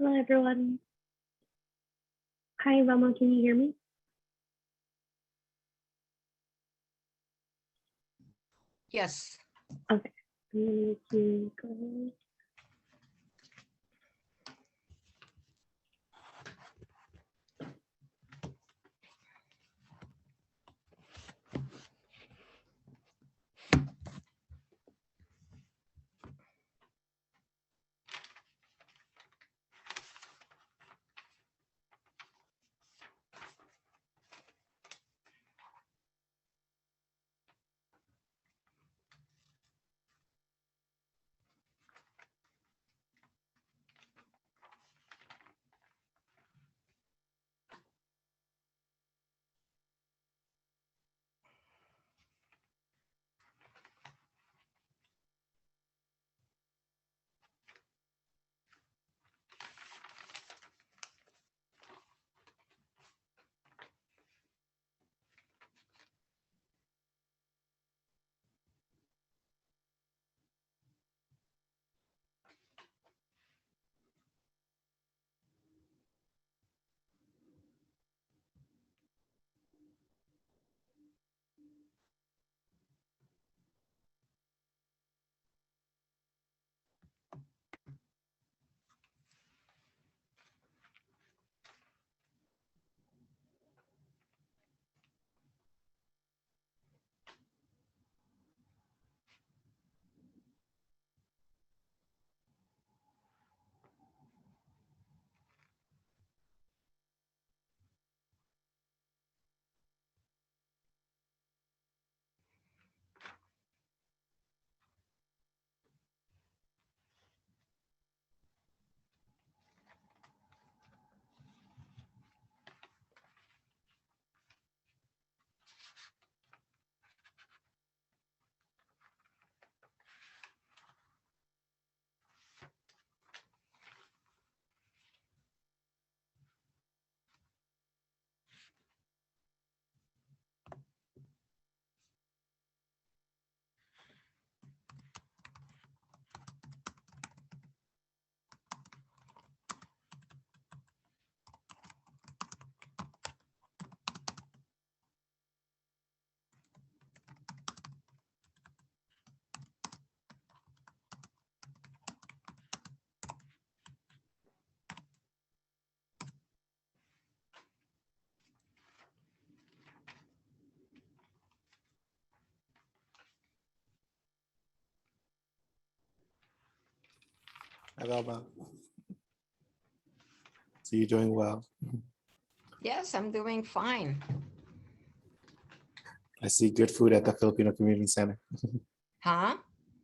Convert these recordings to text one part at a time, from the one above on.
Hello, everyone. Hi, Rama, can you hear me? Yes. Okay. I'm going to go. Hi, Velma. So you're doing well. Yes, I'm doing fine. I see good food at the Filipino Community Center. Huh?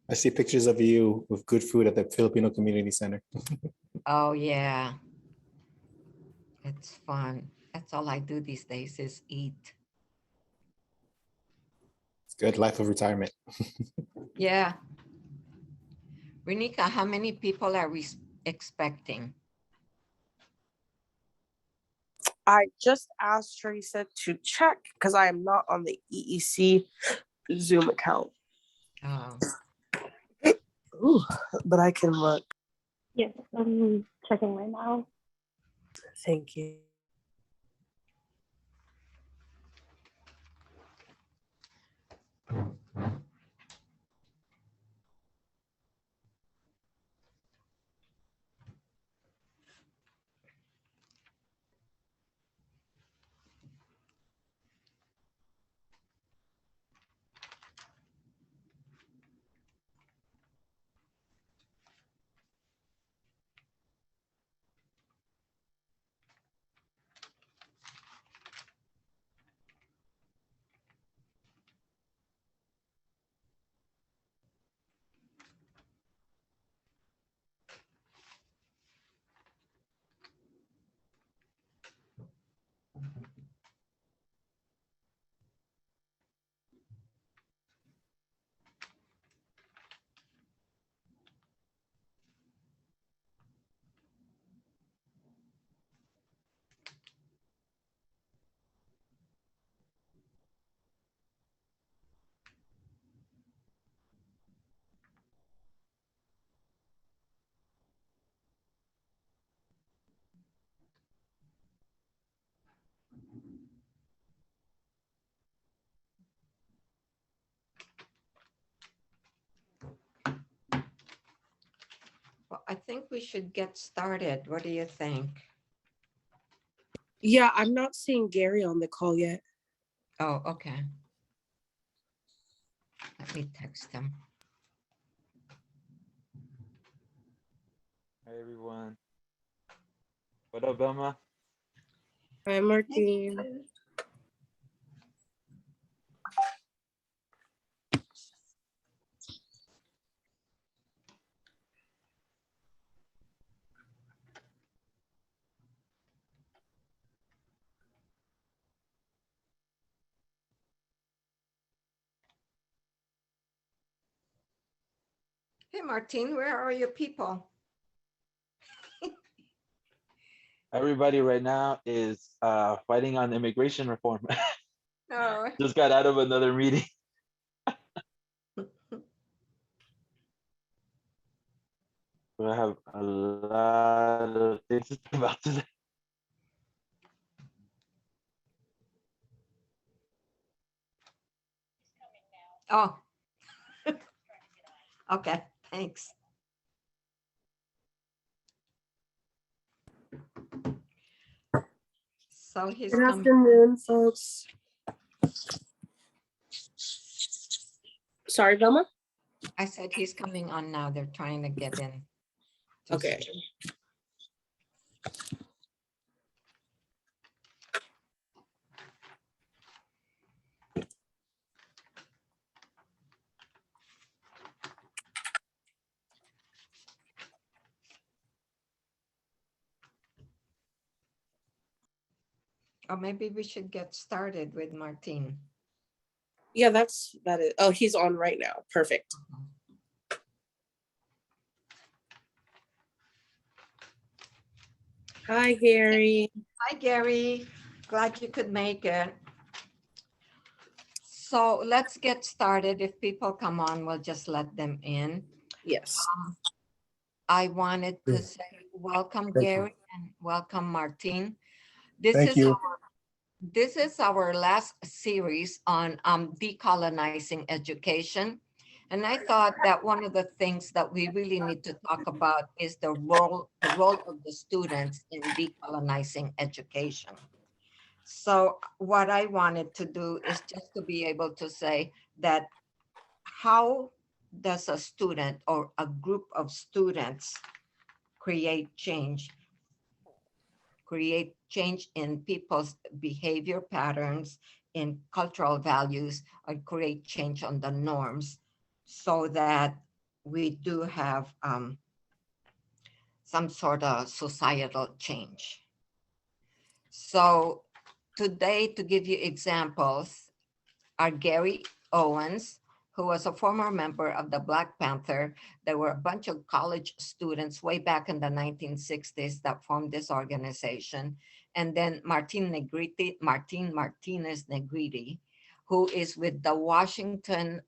I see pictures of you with good food at the Filipino Community Center. Oh, yeah. It's fun. That's all I do these days is eat. It's good life of retirement. Yeah. Renika, how many people are we expecting? I just asked Teresa to check because I am not on the EEC Zoom account. Oh, Ooh, but I can look. Yes, I'm checking right now. Thank you. I think we should get started. What do you think? Yeah, I'm not seeing Gary on the call yet. Oh, okay. Let me text him. Hi everyone. What up, Belma? Hi, Martin. Hey, Martine, where are your people? Everybody right now is fighting on immigration reform. Oh, Just got out of another meeting. I have a lot of things to talk about today. oh. Okay, thanks. So he's Good coming. afternoon, folks. Sorry, Velma? I said he's coming on now. They're trying to get in. Okay. Or maybe we should get started with Martine. Yeah, that is. Oh, he's on right now. Perfect. Hi, Gary. Hi, Gary. Glad you could make it. So let's get started. If people come on, we'll just let them in. Yes. I wanted to say welcome, Thank you. Gary, and welcome, Martine. This Thank you. This is our last series on decolonizing education. And I thought that one of the things that we really need to talk about is the role of the students in decolonizing education. So what I wanted to do is just to be able to say that how does a student or a group of students create change in people's behavior patterns, in cultural values, or create change on the norms so that we do have some sort of societal change. So today, to give you examples, are Gary Owens, who was a former member of the Black Panther. There were a bunch of college students way back in the 1960s that formed this organization. And then Martinez Negrete, who is with the Washington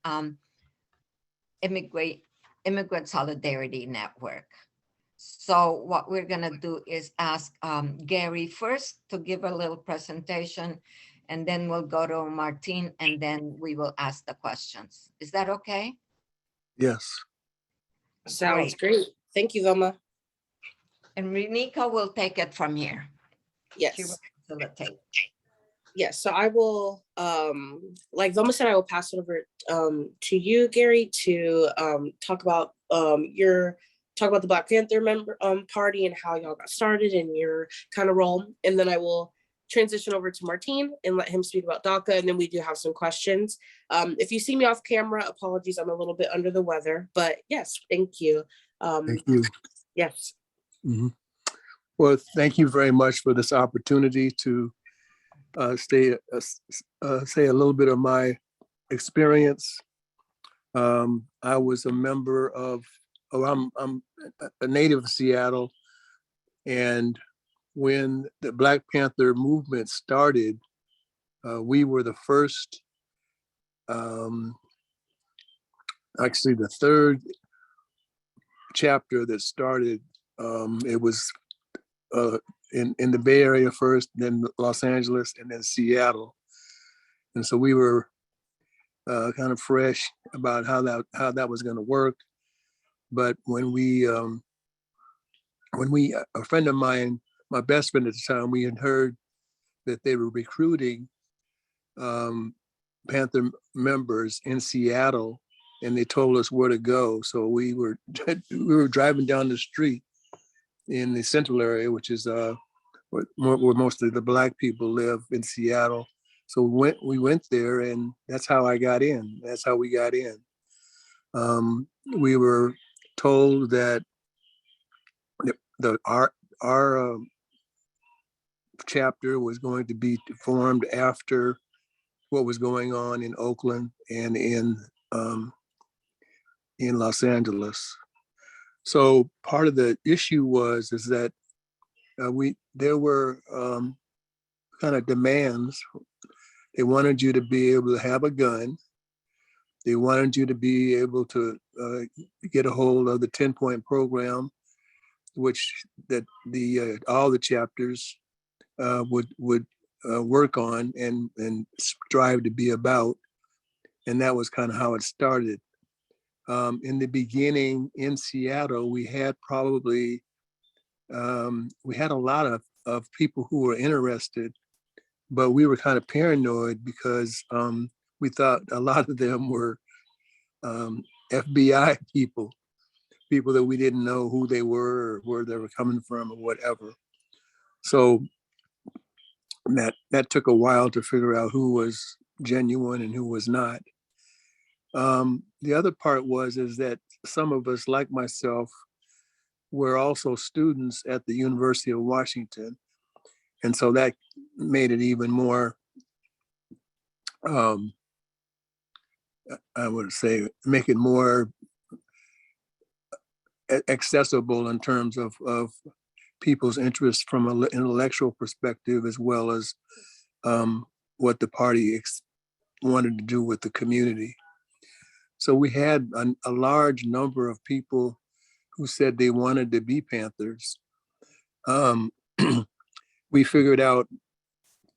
Immigrant Solidarity Network. So what we're gonna do is ask Gary first to give a little presentation, and then we'll go to Martine, and then we will ask the questions. Is that okay? Yes. Sounds great. Thank you, Velma. And Renika will take it from here. She Yes. will facilitate. Yes. So I will, like Velma said, I will pass it over to you, Gary, to talk about the Black Panther member party and how y'all got started and your kind of role. And then I will transition over to Martine and let him speak about DACA. And then we do have some questions. If you see me off camera, apologies, I'm a little bit under the weather, but yes, thank you. Thank you. Yes. Mm-hmm. Well, thank you very much for this opportunity to say a little bit of my experience. I was a member of, I'm a native of Seattle, and when the Black Panther movement started, we were the first, actually the third chapter that started. It was in the Bay Area first, then Los Angeles, and then Seattle. And so we were kind of fresh about how that was going to work. But when we when a friend of mine, my best friend at the time, we had heard that they were recruiting Panther members in Seattle, and they told us where to go. So we were driving down the street in the central area, which is where mostly the Black people live in Seattle. So we went there, and that's how I got in. That's how we got in. We were told that our chapter was going to be formed after what was going on in Oakland and in Los Angeles. So part of the issue is that there were kind of demands. They wanted you to be able to have a gun. They wanted you to be able to get a hold of the 10-point program, which that all the chapters would work on and strive to be about. And that was kind of how it started. In the beginning in Seattle, we had probably we had a lot of people who were interested, but we were kind of paranoid because we thought a lot of them were FBI people that we didn't know who they were or where they were coming from or whatever. So that took a while to figure out who was genuine and who was not. The other part is that some of us, like myself, were also students at the University of Washington. And so that made it even more, I would say, make it more accessible in terms of people's interest from an intellectual perspective, as well as what the party wanted to do with the community. So we had a large number of people who said they wanted to be Panthers. We figured out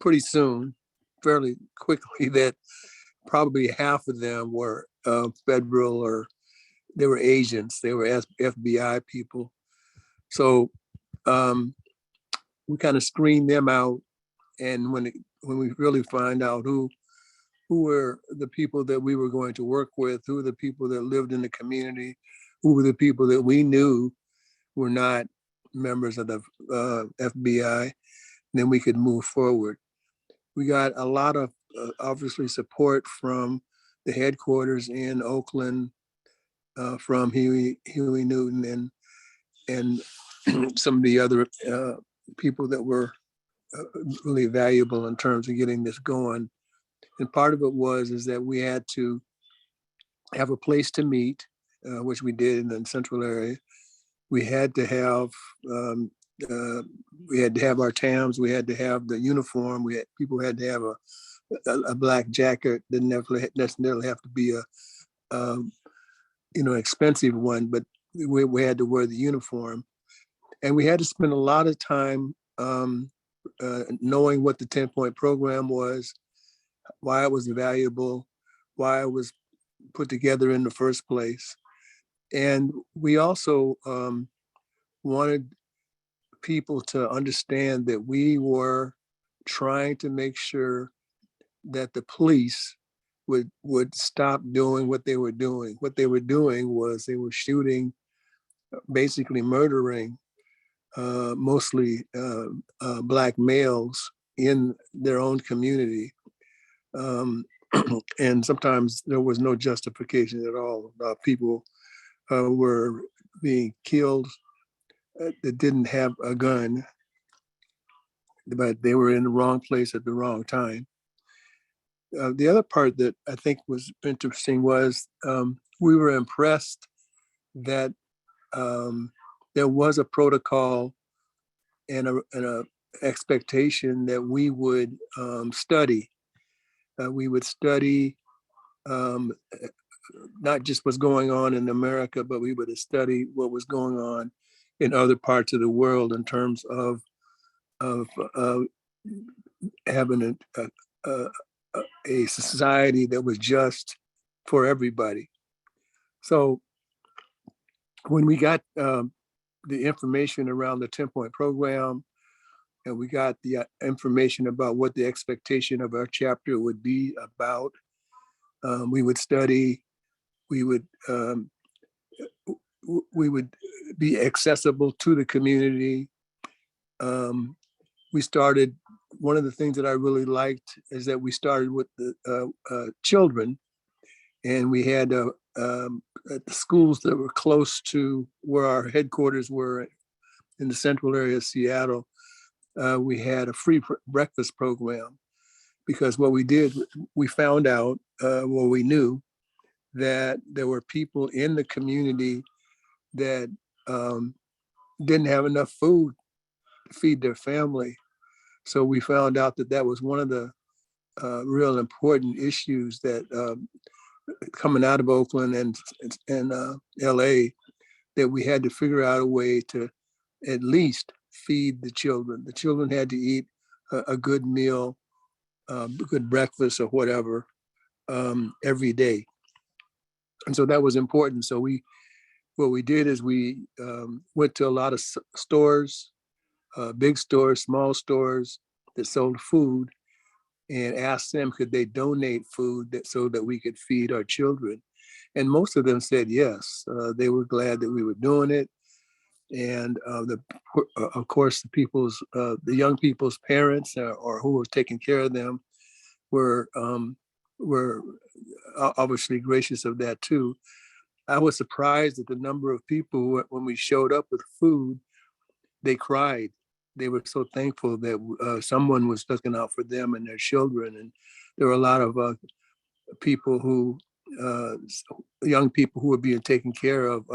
pretty soon, fairly quickly, that probably half of them were federal, or they were agents, they were FBI people. So we kind of screened them out. And when we really find out who were the people that we were going to work with, who were the people that lived in the community, who were the people that we knew were not members of the FBI, then we could move forward. We got a lot of obviously support from the headquarters in Oakland, from Huey Newton and some of the other people that were really valuable in terms of getting this going. And part of it is that we had to have a place to meet, which we did in the central area. We had to have our TAMs. We had to have the uniform. People had to have a black jacket. Didn't necessarily have to be a expensive one, but we had to wear the uniform, and we had to spend a lot of time knowing what the 10-point program was, why it was valuable, why it was put together in the first place. And we also wanted people to understand that we were trying to make sure that the police would stop doing what they were doing. What they were doing was they were shooting, basically murdering mostly Black males in their own community. And sometimes there was no justification at all. People were being killed that didn't have a gun, but they were in the wrong place at the wrong time. The other part that I think was interesting was we were impressed that there was a protocol and a expectation that we would study. We would study not just what's going on in America, but we would study what was going on in other parts of the world in terms of having a society that was just for everybody. So when we got the information around the 10-point program, and we got the information about what the expectation of our chapter would be about. We would study, we would be accessible to the community. We started, one of the things that I really liked is that we started with the children, and we had at the schools that were close to where our headquarters were in the central area of Seattle, we had a free breakfast program, because what we did, we found out, well, we knew that there were people in the community that didn't have enough food to feed their family. So we found out that that was one of the real important issues that coming out of Oakland and LA, that we had to figure out a way to at least feed the children. The children had to eat a good meal, a good breakfast or whatever, every day. And so that was important. So what we did is we went to a lot of stores, big stores, small stores that sold food, and asked them could they donate food so that we could feed our children. And most of them said yes. They were glad that we were doing it. And of course, the young people's parents or who were taking care of them were obviously gracious of that too. I was surprised at the number of people when we showed up with food, they cried. They were so thankful that someone was looking out for them and their children. And there were a lot of people young people who were being taken care of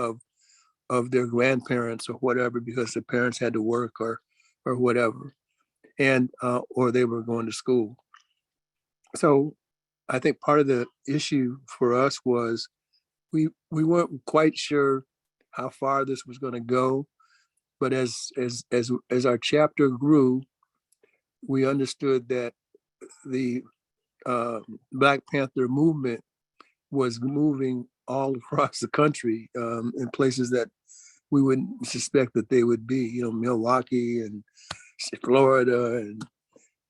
their grandparents or whatever, because the parents had to work or whatever, and or they were going to school. So I think part of the issue for us was we weren't quite sure how far this was going to go, but as our chapter grew, we understood that the Black Panther movement was moving all across the country, in places that we wouldn't suspect that they would be, Milwaukee and Florida and,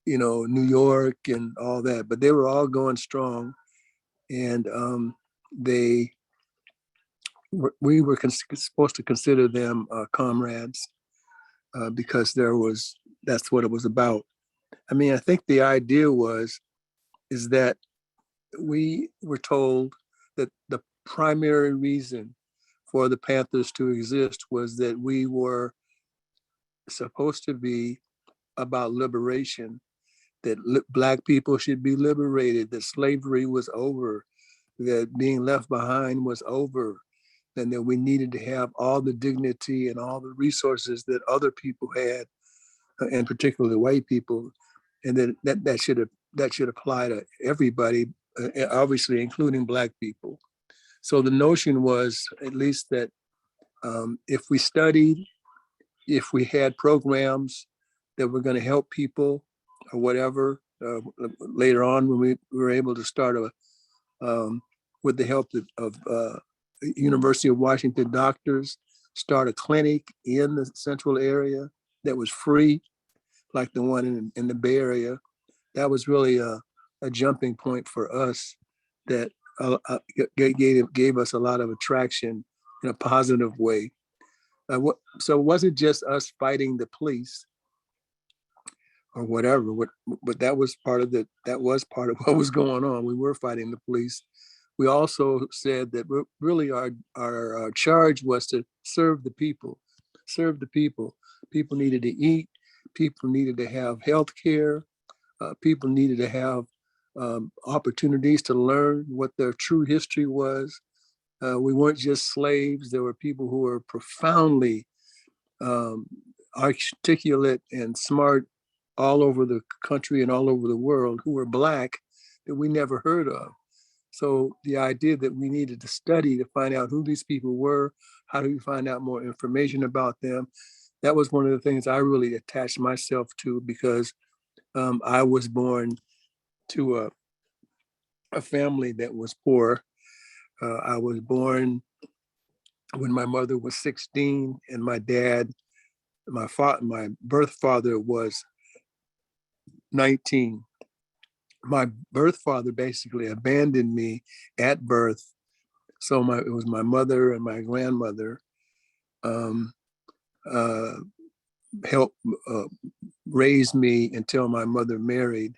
New York and all that, but they were all going strong. And we were supposed to consider them comrades, because that's what it was about. I mean, I think the idea is that we were told that the primary reason for the Panthers to exist was that we were supposed to be about liberation, that Black people should be liberated, that slavery was over, that being left behind was over, and that we needed to have all the dignity and all the resources that other people had, and particularly white people, and that should apply to everybody, obviously including Black people. So the notion was, at least, that if we studied, if we had programs that were going to help people or whatever, later on when we were able to start with the help of University of Washington doctors, start a clinic in the central area that was free, like the one in the Bay Area. That was really a jumping point for us that gave us a lot of attraction in a positive way. So it wasn't just us fighting the police or whatever, but that was part of what was going on. We were fighting the police. We also said that really our charge was to serve the people. People needed to eat. People needed to have health care. People needed to have opportunities to learn what their true history was. We weren't just slaves. There were people who were profoundly articulate and smart all over the country and all over the world who were Black that we never heard of. So the idea that we needed to study to find out who these people were, how do we find out more information about them, that was one of the things I really attached myself to, because I was born to a family that was poor. I was born when my mother was 16 and my dad, my birth father was 19. My birth father basically abandoned me at birth. So it was my mother and my grandmother um, uh, helped raise me until my mother married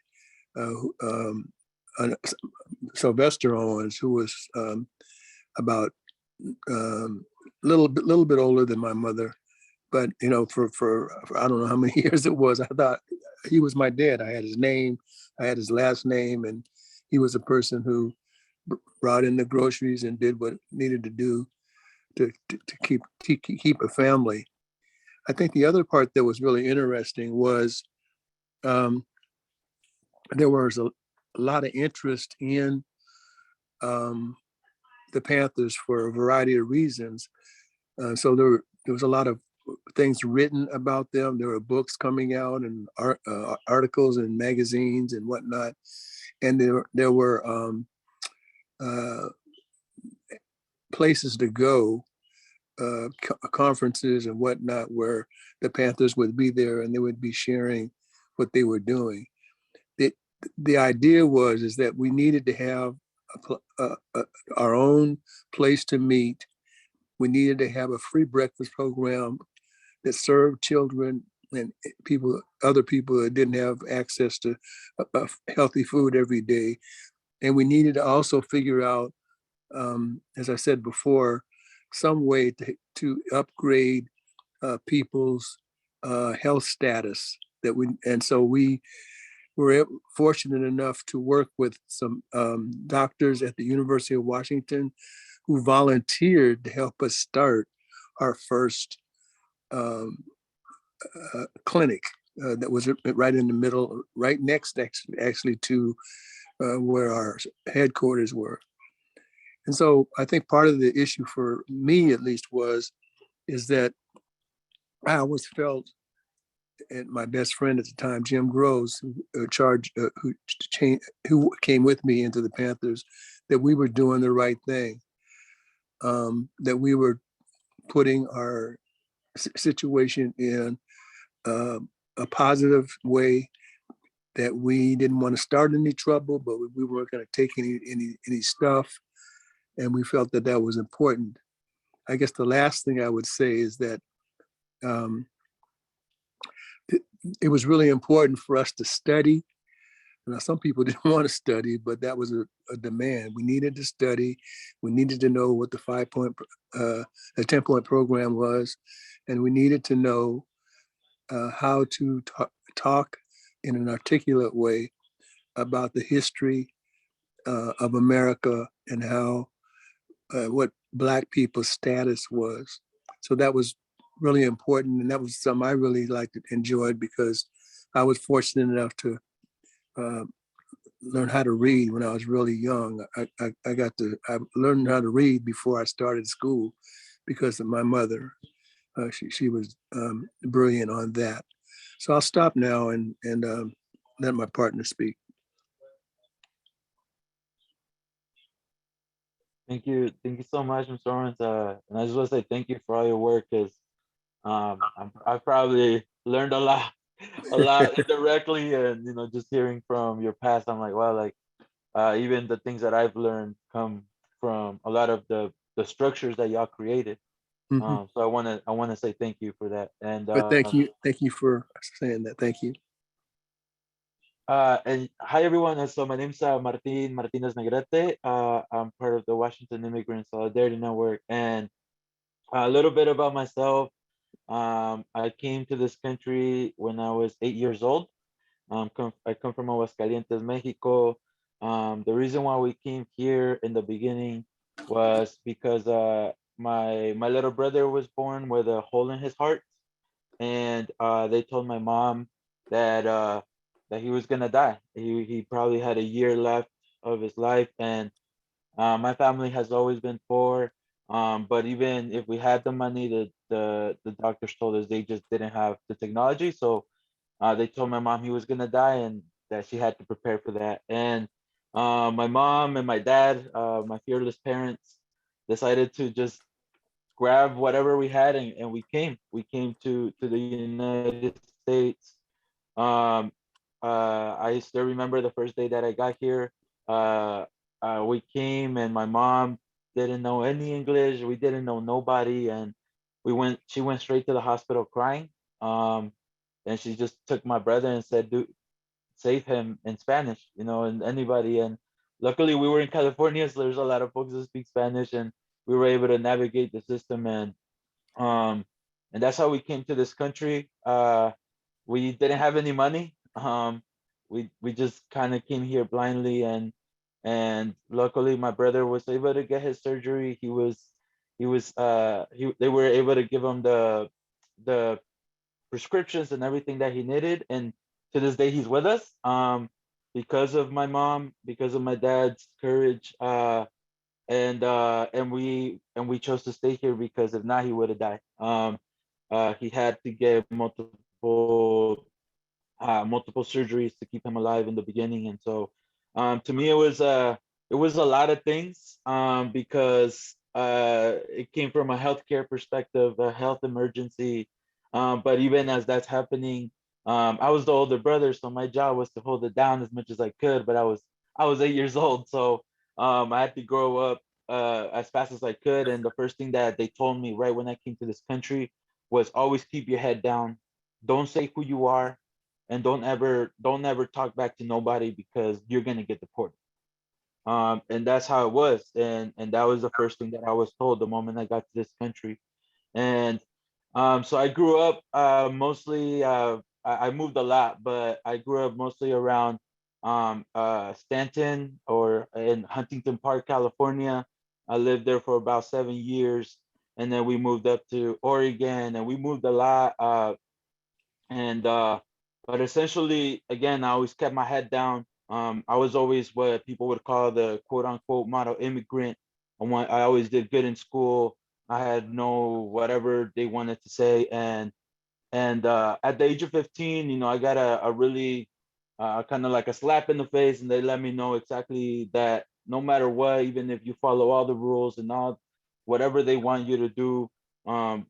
Sylvester Owens, who was about little bit older than my mother. But for I don't know how many years it was, I thought he was my dad. I had his name, I had his last name, and he was a person who brought in the groceries and did what needed to do to keep a family. I think the other part that was really interesting was there was a lot of interest in the Panthers for a variety of reasons. So there was a lot of things written about them. There were books coming out and articles and magazines and whatnot. And there were places to go, conferences and whatnot, where the Panthers would be there and they would be sharing what they were doing. The idea is that we needed to have our own place to meet. We needed to have a free breakfast program that served children and other people that didn't have access to healthy food every day. And we needed to also figure out, as I said before, some way to upgrade people's health status. So we were fortunate enough to work with some doctors at the University of Washington who volunteered to help us start our first clinic that was right in the middle, right next actually to where our headquarters were. And so I think part of the issue for me, at least, is that I always felt, and my best friend at the time, Jim Groves, who came with me into the Panthers, that we were doing the right thing, that we were putting our situation in a positive way, that we didn't want to start any trouble, but we weren't going to take any stuff, and we felt that that was important. I guess the last thing I would say is that it was really important for us to study. Now, some people didn't want to study, but that was a demand. We needed to study. We needed to know what the 10-point program was, and we needed to know how to talk in an articulate way about the history of America and how what Black people's status was. So that was really important, and that was something I really liked and enjoyed, because I was fortunate enough to learn how to read when I was really young. I learned how to read before I started school because of my mother. She was brilliant on that. So I'll stop now and let my partner speak. Thank you so much, Mr. Owens. And I just want to say thank you for all your work, because I probably learned a lot, indirectly, and just hearing from your past, I'm like, wow, like even the things that I've learned come from a lot of the structures that y'all created. Mhm. So I wanna say thank you for that. And But thank you for saying that. Thank you. and hi everyone. So my name's Martin Martinez Negrete. I'm part of the Washington Immigrant Solidarity Network, and a little bit about myself. I came to this country when I was 8 years old. I come from Aguascalientes, Mexico. The reason why we came here in the beginning was because my little brother was born with a hole in his heart, and they told my mom that that he was gonna die. He probably had a year left of his life, and my family has always been poor. But even if we had the money, the doctors told us they just didn't have the technology. So they told my mom he was gonna die and that she had to prepare for that. And my mom and my dad, my fearless parents, decided to just grabbed whatever we had, and we came to the United States. um I still remember the first day that I got here. uh we came, and my mom didn't know any English. We didn't know nobody, and she went straight to the hospital crying. um and she just took my brother and said, "Do save him," in Spanish, and anybody. And luckily we were in California, so there's a lot of folks that speak Spanish, and we were able to navigate the system. Um and that's how we came to this country. We didn't have any money. We just kind of came here blindly, and luckily my brother was able to get his surgery. They were able to give him the prescriptions and everything that he needed, and to this day he's with us, because of my mom, because of my dad's courage. And we chose to stay here, because if not, he would have died. He had to get multiple surgeries to keep him alive in the beginning. And so, to me, it was a lot of things, because it came from a healthcare perspective, a health emergency. But even as that's happening, I was the older brother, so my job was to hold it down as much as I could. But I was 8 years old, so I had to grow up as fast as I could. And the first thing that they told me right when I came to this country was, always keep your head down, don't say who you are, and don't ever talk back to nobody, because you're gonna get deported. And that's how it was. And that was the first thing that I was told the moment I got to this country. And so I grew up, mostly, I moved a lot, but I grew up mostly around Stanton, or in Huntington Park, California. I lived there for about 7 years, and then we moved up to Oregon, and we moved a lot. And But essentially, again, I always kept my head down. I was always what people would call the quote unquote model immigrant. I always did good in school. I had no whatever they wanted to say. And at the age of 15, I got a really kind of like a slap in the face, and they let me know exactly that no matter what, even if you follow all the rules and all whatever they want you to do,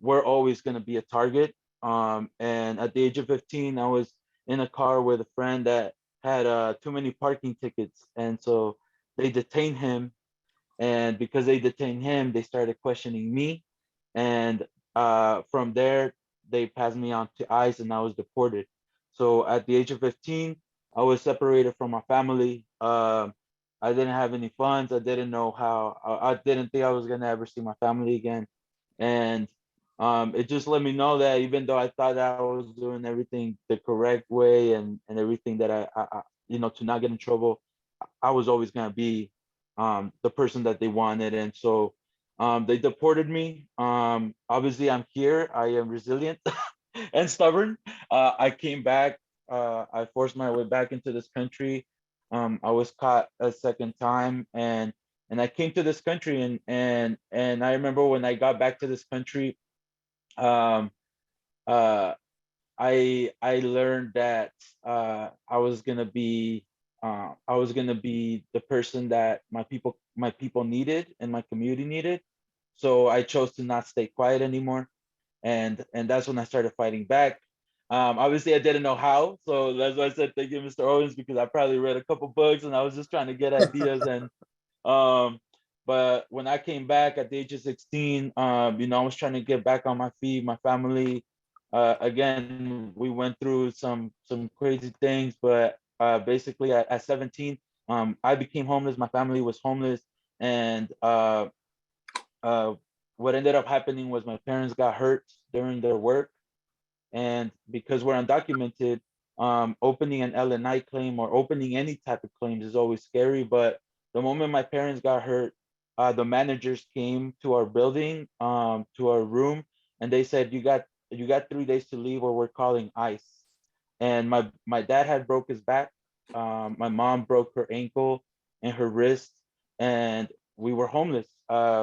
we're always going to be a target. And at the age of 15, I was in a car with a friend that had too many parking tickets, and so they detained him. And because they detained him, they started questioning me. And from there, they passed me on to ICE, and I was deported. So at the age of 15, I was separated from my family. I didn't have any funds. I didn't know how. I didn't think I was gonna ever see my family again. And it just let me know that even though I thought I was doing everything the correct way, and everything that to not get in trouble, I was always gonna be the person that they wanted. And so they deported me. Obviously, I'm here. I am resilient and stubborn. I came back. I forced my way back into this country. I was caught a second time, and I came to this country. And I remember when I got back to this country, um, uh, I learned that I was gonna be the person that my people needed, and my community needed. So I chose to not stay quiet anymore, and that's when I started fighting back. Obviously, I didn't know how, so that's why I said thank you, Mr. Owens, because I probably read a couple books, and I was just trying to get ideas. And um, but when I came back at the age of 16, I was trying to get back on my feet, my family. Again, we went through some crazy things, but basically at 17, I became homeless. My family was homeless, and uh, what ended up happening was my parents got hurt during their work. And because we're undocumented, opening an LNI claim or opening any type of claims is always scary. But the moment my parents got hurt, the managers came to our building, to our room, and they said, "You got 3 days to leave, or we're calling ICE." And my dad had broke his back. My mom broke her ankle and her wrist, and we were homeless.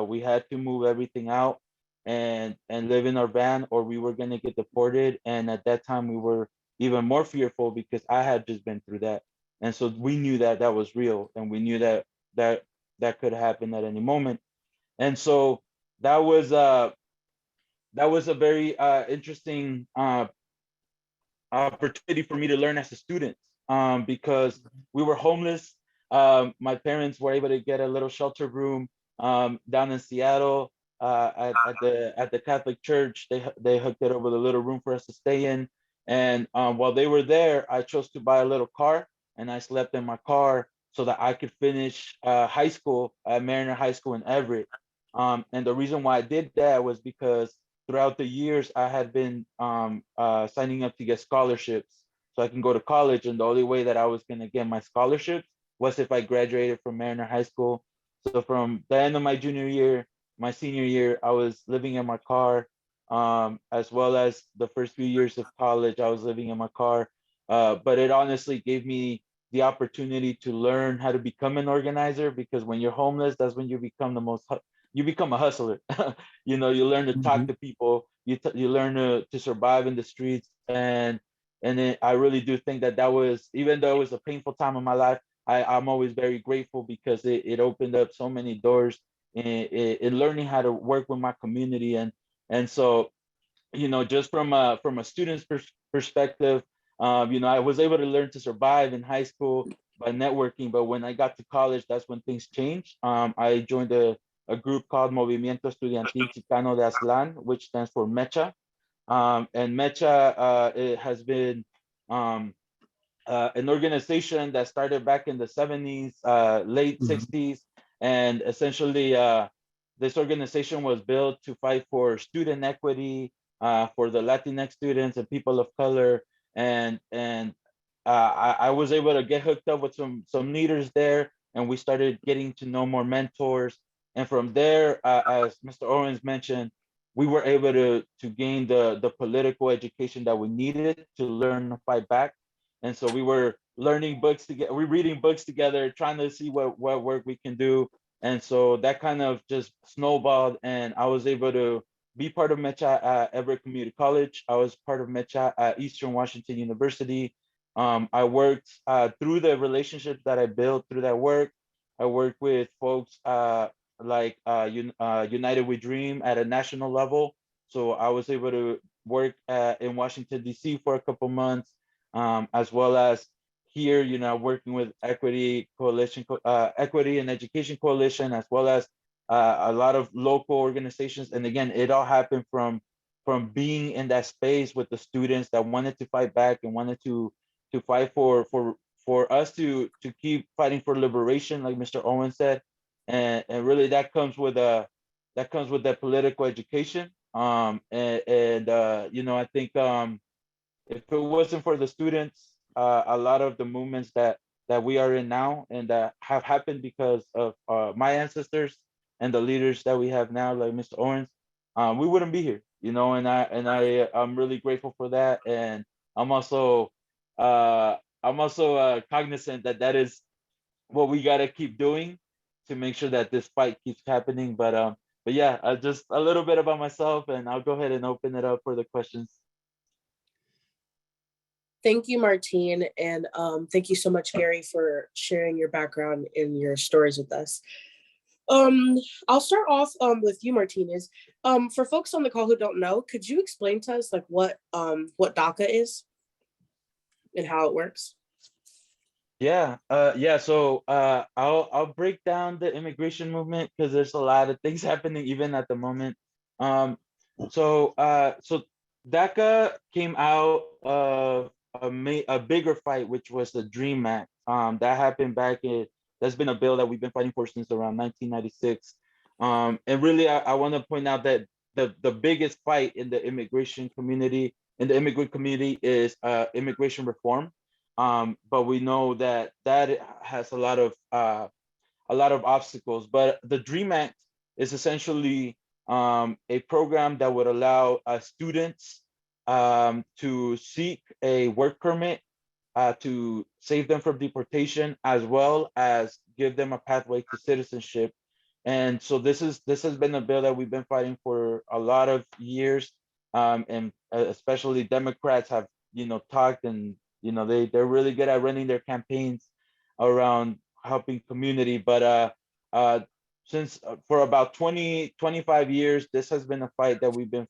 We had to move everything out and live in our van, or we were gonna get deported. And at that time, we were even more fearful, because I had just been through that, and so we knew that that was real, and we knew that that could happen at any moment. And so that was that was a very interesting opportunity for me to learn as a student, because we were homeless. My parents were able to get a little shelter room down in Seattle at the Catholic Church. They hooked it over the little room for us to stay in. And while they were there, I chose to buy a little car, and I slept in my car so that I could finish high school at Mariner High School in Everett. And the reason why I did that was because throughout the years I had been signing up to get scholarships so I can go to college. And the only way that I was going to get my scholarships was if I graduated from Mariner High School. So from the end of my junior year, my senior year, I was living in my car, as well as the first few years of college, I was living in my car. But it honestly gave me the opportunity to learn how to become an organizer, because when you're homeless, that's when you become you become a hustler. You know, you learn to talk to people, you learn to survive in the streets. And I really do think that that was, even though it was a painful time in my life, I'm always very grateful, because it opened up so many doors in learning how to work with my community. And so, you know, just from a student's perspective, you know, I was able to learn to survive in high school by networking. But when I got to college, that's when things changed. I joined a group called Movimiento Estudiantil Chicano de Aztlán, which stands for MECHA. And MECHA, it has been an organization that started back in the 70s, late 60s. And essentially, this organization was built to fight for student equity, for the Latinx students and people of color. And I was able to get hooked up with some leaders there, and we started getting to know more mentors. And from there, as Mr. Owens mentioned, we were able to gain the political education that we needed to learn to fight back. And so we were learning books together, we're reading books together, trying to see what work we can do. And so that kind of just snowballed, and I was able to be part of Mecha at Everett Community College. I was part of Mecha at Eastern Washington University. I worked through the relationships that I built through that work. I worked with folks like United We Dream at a national level. So I was able to work in Washington, D.C. for a couple months, as well as here, you know, working with Equity Coalition, Equity and Education Coalition, as well as a lot of local organizations. And again, it all happened from being in that space with the students that wanted to fight back and wanted to fight for us to keep fighting for liberation, like Mr. Owen said. And really that comes with that political education. And you know, I think if it wasn't for the students, a lot of the movements that we are in now and that have happened because of my ancestors and the leaders that we have now, like Mr. Owens, we wouldn't be here, you know. I'm really grateful for that. And I'm also cognizant that that is what we got to keep doing to make sure that this fight keeps happening. But yeah, just a little bit about myself, and I'll go ahead and open it up for the questions. Thank you, Martine. And thank you so much, Gary, for sharing your background and your stories with us. I'll start off with you, Martinez. For folks on the call who don't know, could you explain to us like what DACA is and how it works? Yeah, So I'll break down the immigration movement because there's a lot of things happening even at the moment. So DACA came out of a bigger fight, which was the Dream Act. That happened back in. That's been a bill that we've been fighting for since around 1996. And really, I want to point out that the biggest fight in the immigration community, is immigration reform. But we know that has a lot of obstacles. But the Dream Act is essentially a program that would allow students to seek a work permit to save them from deportation, as well as give them a pathway to citizenship. And so this has been a bill that we've been fighting for a lot of years, and especially Democrats have talked, and they're really good at running their campaigns around helping community. But for about 25 years, this has been a fight that we've been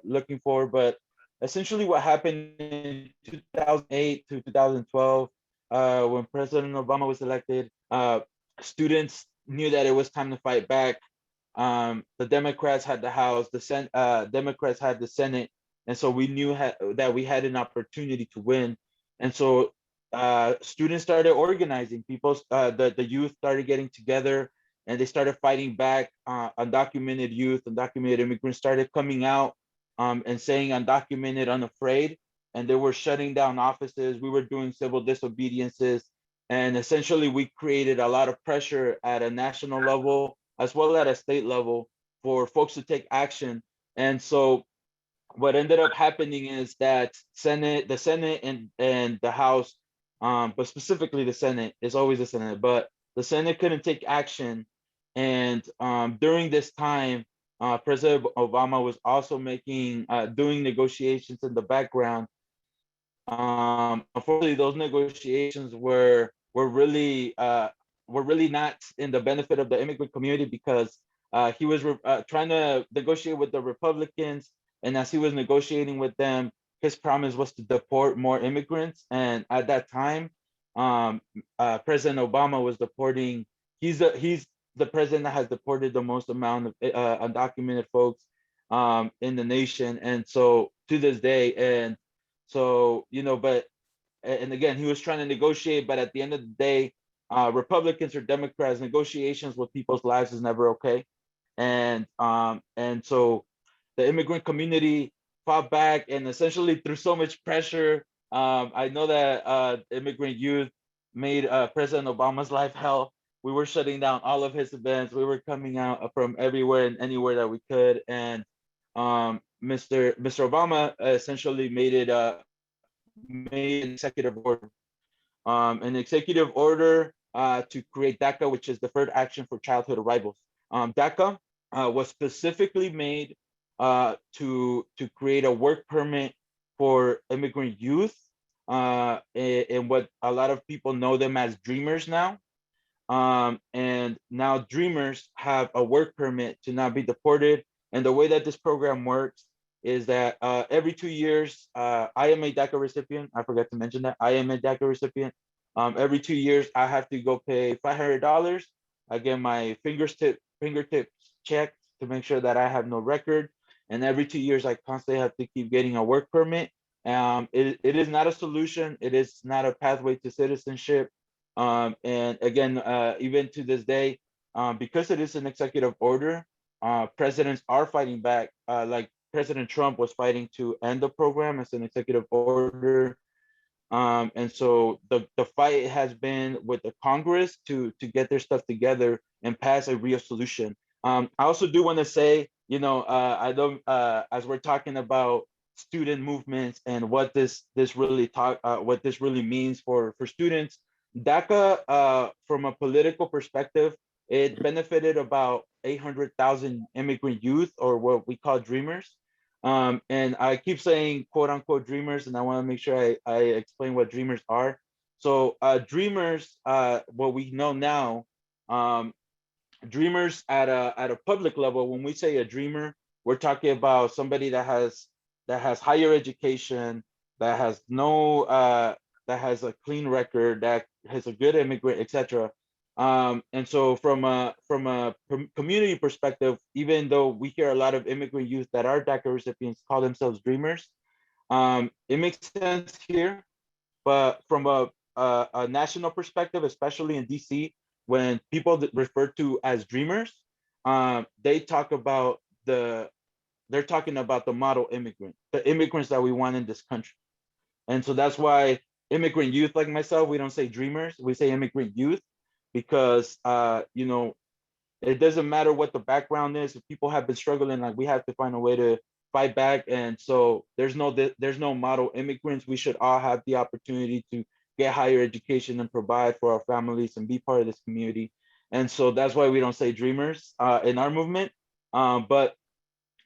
looking for. But essentially what happened in 2008 to 2012, when President Obama was elected, students knew that it was time to fight back. The Democrats had the House, Democrats had the Senate, and so we knew that we had an opportunity to win. And so students started organizing. The youth started getting together, and they started fighting back. Undocumented youth, undocumented immigrants started coming out and saying undocumented, unafraid, and they were shutting down offices. We were doing civil disobediences, and essentially we created a lot of pressure at a national level as well at a state level for folks to take action. And so what ended up happening is that the Senate and the House, but specifically the Senate, is always the Senate, but the Senate couldn't take action. And during this time, President Obama was also doing negotiations in the background. Unfortunately, those negotiations were really not in the benefit of the immigrant community, because he was trying to negotiate with the Republicans, and as he was negotiating with them, his promise was to deport more immigrants. And at that time, President Obama was deporting. He's the president that has deported the most amount of undocumented folks in the nation, and so to this day. And so, and again, he was trying to negotiate, but at the end of the day, Republicans or Democrats, negotiations with people's lives is never okay. And so the immigrant community fought back, and essentially through so much pressure, I know that immigrant youth made President Obama's life hell. We were shutting down all of his events. We were coming out from everywhere and anywhere that we could. And Mr. Obama essentially made an executive order. An executive order to create DACA, which is Deferred Action for Childhood Arrivals. DACA was specifically made to create a work permit for immigrant youth, and what a lot of people know them as dreamers now. And now dreamers have a work permit to not be deported. And the way that this program works is that every 2 years, I am a DACA recipient. I forgot to mention that I am a DACA recipient. Every 2 years, I have to go pay $500. I get my fingertips checked to make sure that I have no record. And every 2 years, I constantly have to keep getting a work permit. It is not a solution. It is not a pathway to citizenship. And again, even to this day, because it is an executive order, presidents are fighting back. Like President Trump was fighting to end the program as an executive order. And so the fight has been with the Congress to get their stuff together and pass a real solution. I also do want to say, I don't, as we're talking about student movements and what this really means for students, DACA, from a political perspective, it benefited about 800,000 immigrant youth, or what we call dreamers. And I keep saying quote unquote dreamers, and I want to make sure I explain what dreamers are. So dreamers, what we know now, dreamers at a public level, when we say a dreamer, we're talking about somebody that has higher education, that has no that has a clean record, that has a good immigrant, etc. And so from a community perspective, even though we hear a lot of immigrant youth that are DACA recipients call themselves dreamers, it makes sense here. But from a national perspective, especially in DC, when people refer to as dreamers, they're talking about the model immigrant, the immigrants that we want in this country. And so that's why immigrant youth like myself, we don't say dreamers, we say immigrant youth, because it doesn't matter what the background is. If people have been struggling, like, we have to find a way to fight back. And so there's no model immigrants. We should all have the opportunity to get higher education and provide for our families and be part of this community. And so that's why we don't say dreamers in our movement. But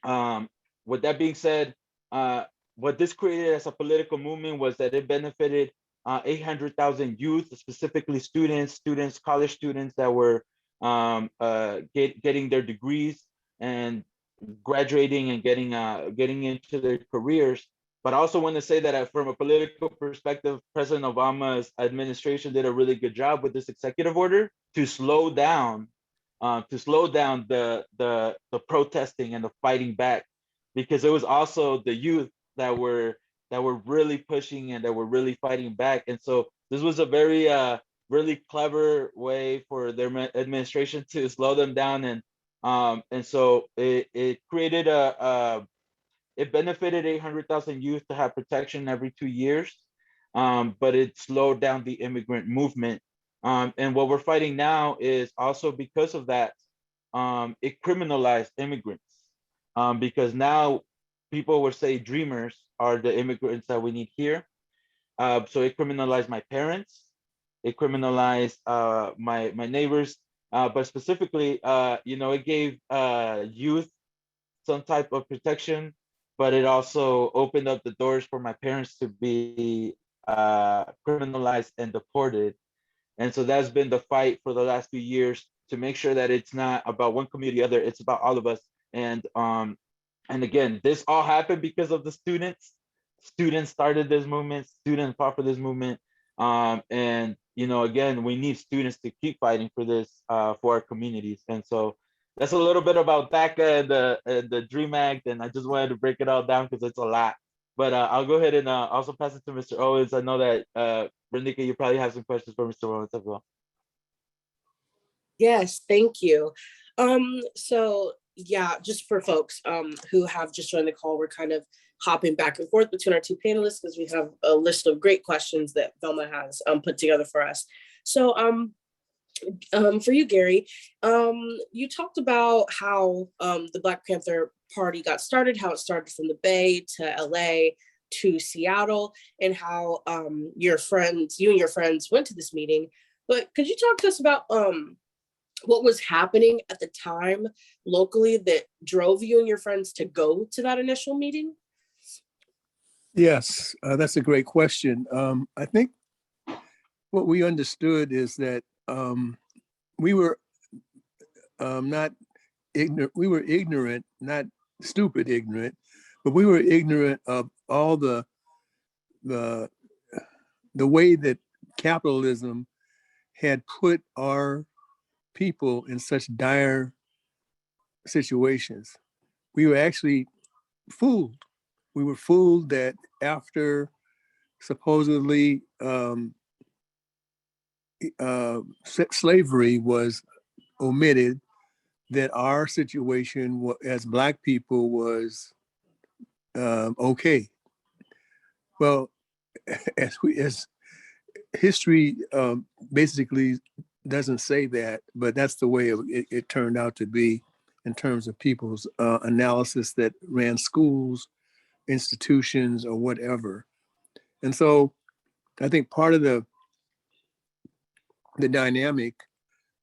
with that being said, what this created as a political movement was that it benefited 800,000 youth, specifically students, college students that were getting their degrees and graduating and getting into their careers. But I also want to say that from a political perspective, President Obama's administration did a really good job with this executive order to slow down the protesting and the fighting back, because it was also the youth that were really pushing and that were really fighting back. And so this was a very really clever way for their administration to slow them down. And so it created it benefited 800,000 youth to have protection every 2 years, but it slowed down the immigrant movement. And what we're fighting now is also because of that, it criminalized immigrants, because now people would say dreamers are the immigrants that we need here. So it criminalized my parents, it criminalized my neighbors, but specifically, it gave youth some type of protection, but it also opened up the doors for my parents to be criminalized and deported. And so that's been the fight for the last few years, to make sure that it's not about one community or other, it's about all of us. And again, this all happened because of the students. Students started this movement, students fought for this movement. And again, we need students to keep fighting for this, for our communities. And so that's a little bit about DACA and the DREAM Act, and I just wanted to break it all down because it's a lot. But I'll go ahead and also pass it to Mr. Owens. I know that Renika, you probably have some questions for Mr. Owens as well. Yes, thank you. So yeah, just for folks who have just joined the call, we're kind of hopping back and forth between our two panelists because we have a list of great questions that Velma has put together for us. So for you, Gary, you talked about how the Black Panther Party got started, how it started from the Bay to LA to Seattle, and how you and your friends went to this meeting. But could you talk to us about what was happening at the time locally that drove you and your friends to go to that initial meeting? Yes, that's a great question. I think what we understood is that we were not ignorant. We were ignorant, not stupid ignorant, but we were ignorant of all the way that capitalism had put our people in such dire situations. We were actually fooled. We were fooled that after supposedly slavery was omitted, that our situation as Black people was okay. Well, as history basically doesn't say that, but that's the way it turned out to be in terms of people's analysis that ran schools, institutions, or whatever. And so I think part of the dynamic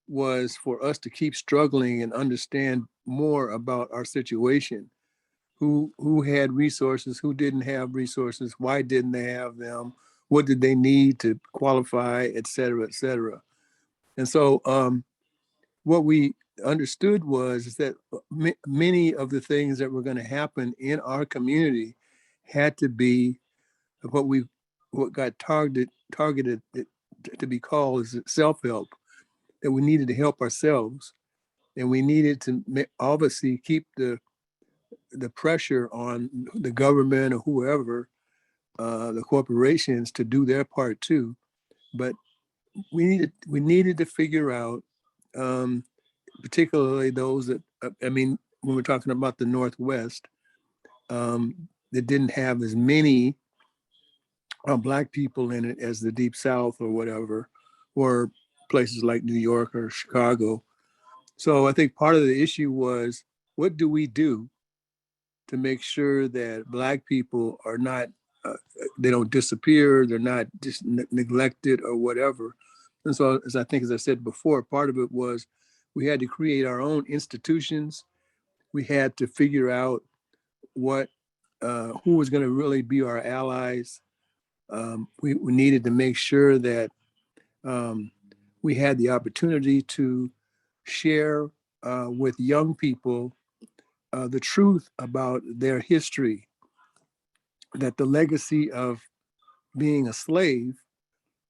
was for us to keep struggling and understand more about our situation. Who had resources, who didn't have resources, why didn't they have them, what did they need to qualify, et cetera, et cetera. And so what we understood is that many of the things that were going to happen in our community had to be what got targeted to be called as self-help, that we needed to help ourselves, and we needed to obviously keep the pressure on the government or whoever, the corporations, to do their part too. But we needed to figure out, particularly those that, when we're talking about the Northwest, that didn't have as many Black people in it as the Deep South or whatever, or places like New York or Chicago. So I think part of the issue was, what do we do to make sure that Black people are not, they don't disappear, they're not just neglected or whatever. And so, as I said before, part of it was we had to create our own institutions. We had to figure out who was going to really be our allies. We needed to make sure that we had the opportunity to share with young people the truth about their history, that the legacy of being a slave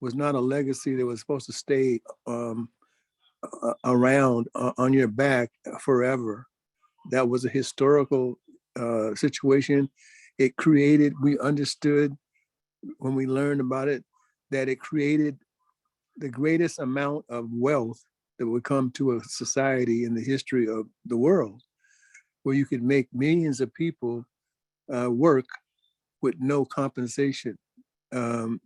was not a legacy that was supposed to stay around on your back forever. That was a historical situation. It created, we understood when we learned about it, that it created the greatest amount of wealth that would come to a society in the history of the world, where you could make millions of people work with no compensation, that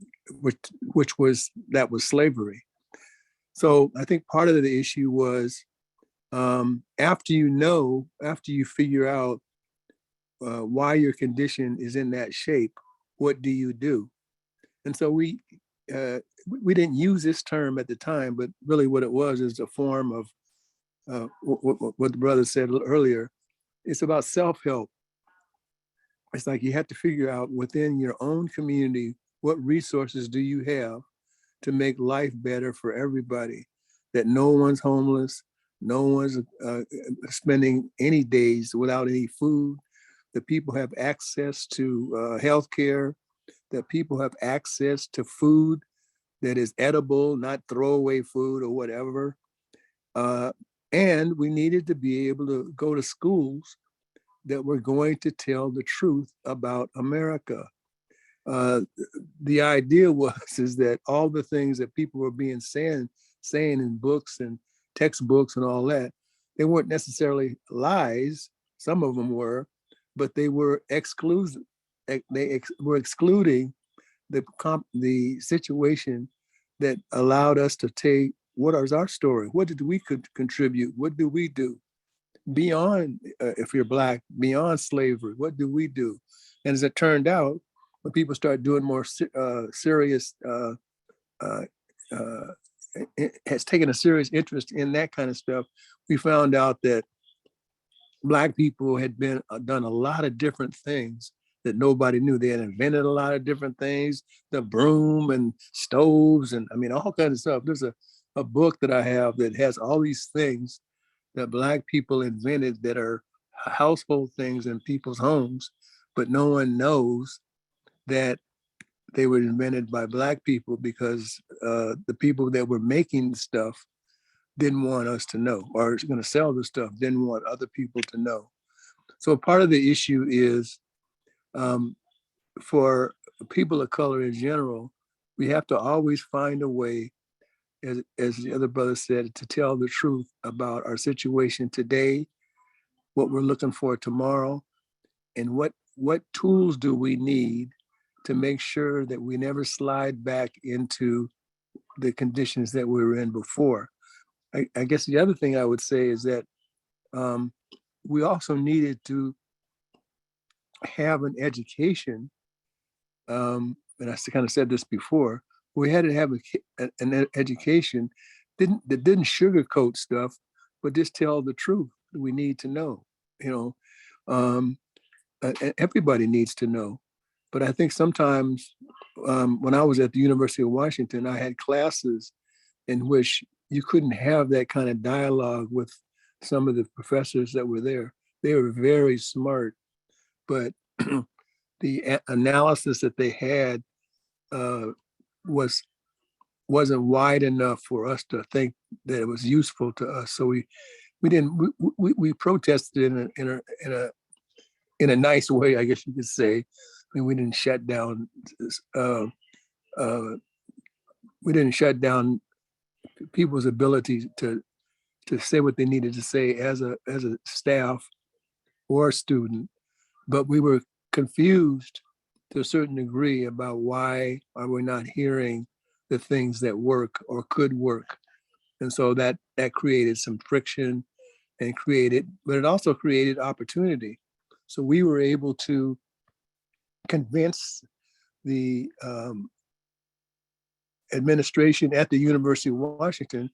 was slavery. So I think part of the issue was after you figure out why your condition is in that shape, what do you do? And so we didn't use this term at the time, but really what it was is a form of what the brother said earlier. It's about self-help. It's like you have to figure out within your own community, what resources do you have to make life better for everybody, that no one's homeless, no one's spending any days without any food, that people have access to health care, that people have access to food that is edible, not throwaway food or whatever. And we needed to be able to go to schools that were going to tell the truth about America. The idea is that all the things that people were saying in books and textbooks and all that, they weren't necessarily lies. Some of them were, but they were exclusive. They were excluding the situation that allowed us to take what is our story? What did we contribute? What do we do beyond, if you're Black, beyond slavery? What do we do? And as it turned out, when people started doing more serious, has taken a serious interest in that kind of stuff, we found out that Black people had done a lot of different things that nobody knew. They had invented a lot of different things, the broom and stoves, and I mean, all kinds of stuff. There's a book that I have that has all these things that Black people invented that are household things in people's homes, but no one knows that they were invented by Black people because the people that were making the stuff didn't want us to know, or going to sell the stuff didn't want other people to know. So part of the issue is for people of color in general, we have to always find a way, as the other brother said, to tell the truth about our situation today, what we're looking for tomorrow, and what tools do we need to make sure that we never slide back into the conditions that we were in before. I guess the other thing I would say is that we also needed to have an education, and I kind of said this before, we had to have an education that didn't sugarcoat stuff, but just tell the truth that we need to know. Everybody needs to know. But I think sometimes when I was at the University of Washington, I had classes in which you couldn't have that kind of dialogue with some of the professors that were there. They were very smart, but the analysis that they had wasn't wide enough for us to think that it was useful to us. So we protested in a nice way, I guess you could say. I mean, we didn't shut down. We didn't shut down people's ability to say what they needed to say as a staff or a student, but we were confused to a certain degree about why are we not hearing the things that work or could work. And so that created some friction but it also created opportunity. So we were able to convince the administration at the University of Washington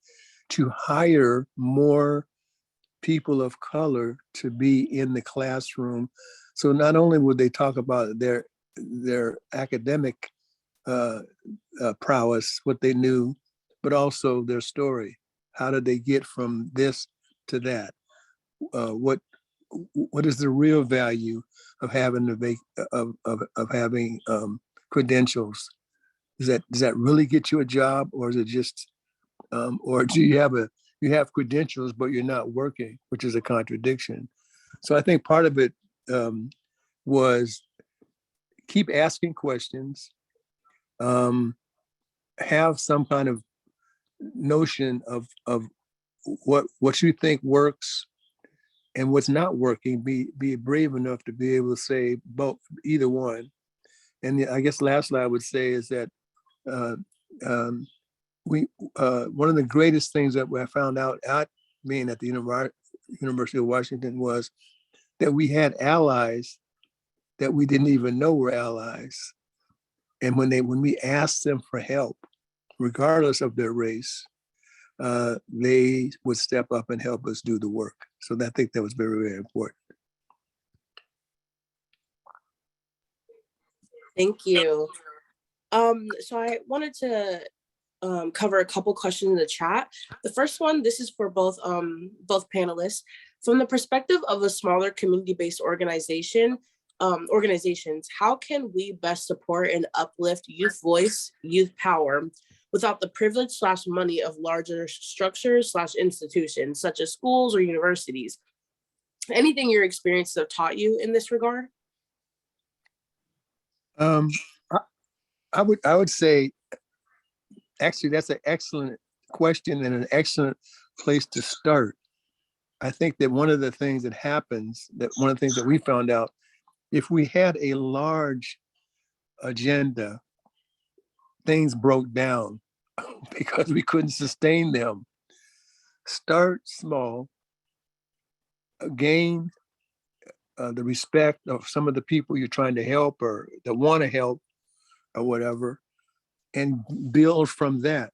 to hire more people of color to be in the classroom. So not only would they talk about their academic prowess, what they knew, but also their story, how did they get from this to that? What is the real value of having of having credentials? Does that really get you a job, or is it just or do you have credentials but you're not working, which is a contradiction? So I think part of it was keep asking questions, have some kind of notion of what you think works and what's not working. Be brave enough to be able to say both, either one. And I guess lastly, I would say is that uh, um, we one of the greatest things that I found out at being at the University of Washington was that we had allies that we didn't even know were allies. And when we asked them for help, regardless of their race, they would step up and help us do the work. So I think that was very, very important. Thank you. So I wanted to cover a couple questions in the chat. The first one, this is for both panelists. From the perspective of a smaller community-based organizations, how can we best support and uplift youth voice, youth power, without the privilege / money of larger structures / institutions, such as schools or universities? Anything your experiences have taught you in this regard? I would say, actually, that's an excellent question and an excellent place to start. I think that one of the things that happens, that one of the things that we found out, if we had a large agenda, things broke down because we couldn't sustain them. Start small, gain the respect of some of the people you're trying to help or that want to help or whatever, and build from that.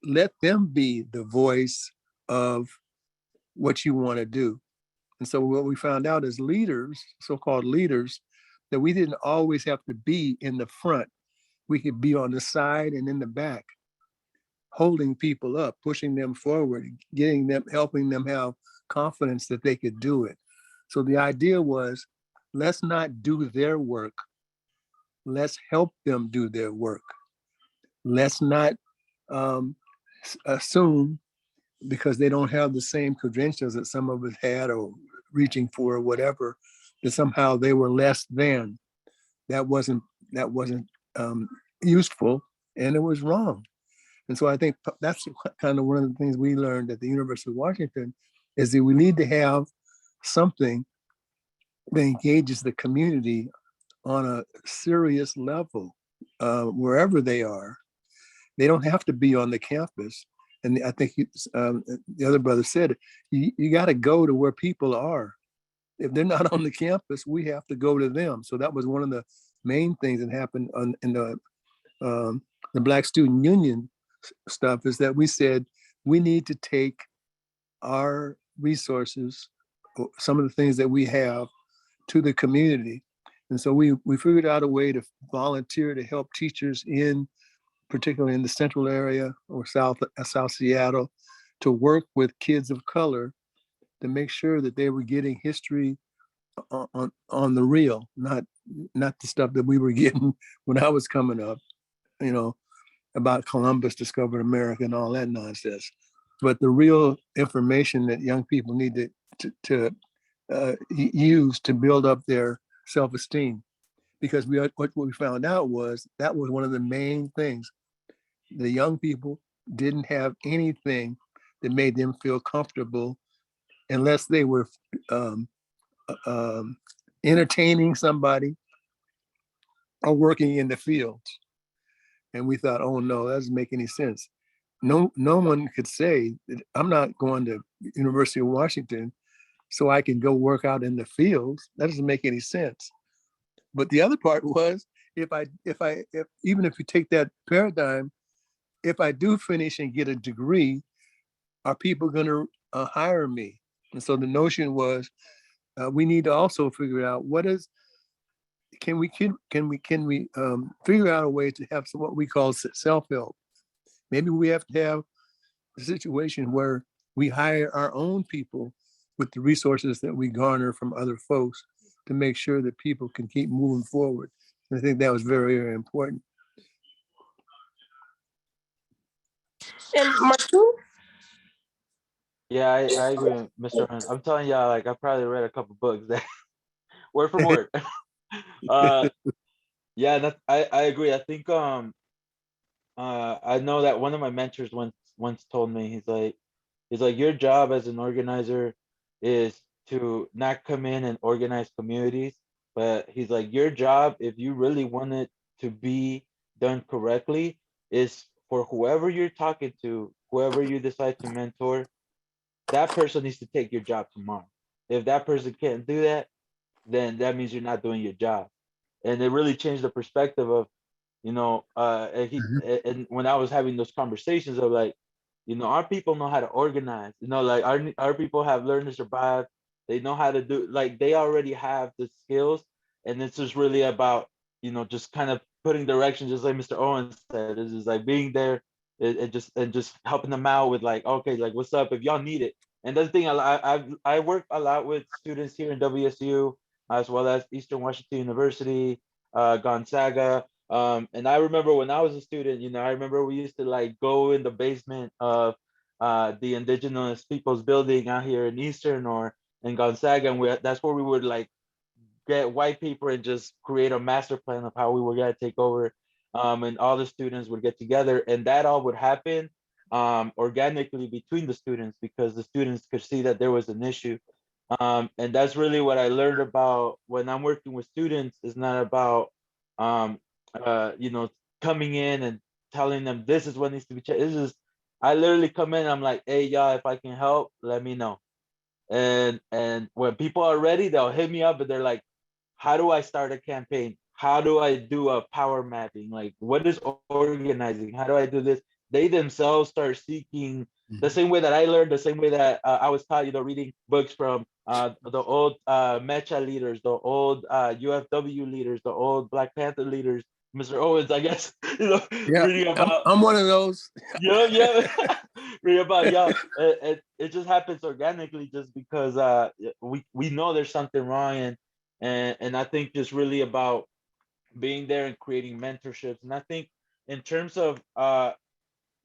Let them be the voice of what you want to do. And so what we found out as leaders, so-called leaders, that we didn't always have to be in the front. We could be on the side and in the back, holding people up, pushing them forward, helping them have confidence that they could do it. So the idea was, let's not do their work. Let's help them do their work. Let's not assume because they don't have the same credentials that some of us had or reaching for or whatever, that somehow they were less than. That wasn't useful, and it was wrong. And so I think that's kind of one of the things we learned at the University of Washington, is that we need to have something that engages the community on a serious level, wherever they are. They don't have to be on the campus. And I think the other brother said, you got to go to where people are. If they're not on the campus, we have to go to them. So that was one of the main things that happened in the Black Student Union stuff, is that we said we need to take our resources, some of the things that we have, to the community. And so we figured out a way to volunteer to help teachers particularly in the central area or South Seattle, to work with kids of color to make sure that they were getting history on the real, not the stuff that we were getting when I was coming up, about Columbus discovered America and all that nonsense. But the real information that young people need to use to build up their self-esteem. Because what we found out was that was one of the main things. The young people didn't have anything that made them feel comfortable unless they were entertaining somebody or working in the fields. And we thought, oh no, that doesn't make any sense. No one could say that I'm not going to University of Washington so I can go work out in the fields. That doesn't make any sense. But the other part was, if even if you take that paradigm, if I do finish and get a degree, are people going to hire me? And so the notion was, we need to also figure out can we figure out a way to have what we call self-help. Maybe we have to have situation where we hire our own people with the resources that we garner from other folks to make sure that people can keep moving forward. And I think that was very, very important. And Martin? Yeah, I agree with Mr. Owens. I'm telling y'all, like I probably read a couple books that word for word. uh yeah, I agree. I think I know that one of my mentors once told me, he's like your job as an organizer is to not come in and organize communities, but he's like your job, if you really want it to be done correctly, is for whoever you're talking to, whoever you decide to mentor, that person needs to take your job tomorrow. If that person can't do that, then that means you're not doing your job. And it really changed the perspective of, Mhm. and when I was having those conversations of like, our people know how to organize, like our people have learned to survive. They know how to do, like they already have the skills, and it's just really about, just kind of putting direction, just like Mr. Owen said. It's just like being there, and just helping them out with like, okay, like what's up if y'all need it. And that's the thing, I work a lot with students here in WSU, as well as Eastern Washington University, Gonzaga. And I remember when I was a student, I remember we used to like go in the basement of the Indigenous Peoples Building out here in Eastern or in Gonzaga, and that's where we would like get white paper and just create a master plan of how we were gonna take over. And all the students would get together, and that all would happen organically between the students because the students could see that there was an issue. And that's really what I learned about when I'm working with students. Is not about um, you know, coming in and telling them this is what needs to be changed. This is I literally come in. I'm like, hey y'all, if I can help, let me know. And when people are ready, they'll hit me up, and they're like, how do I start a campaign? How do I do a power mapping? Like, what is organizing? How do I do this? They themselves start seeking the same way that I learned, the same way that I was taught, reading books from the old Mecha leaders, the old UFW leaders, the old Black Panther leaders, Mr. Owens, I guess, Yeah, reading about I'm one of those. yeah. Read about yeah. It just happens organically just because we know there's something wrong, and I think just really about being there and creating mentorships. And I think in terms of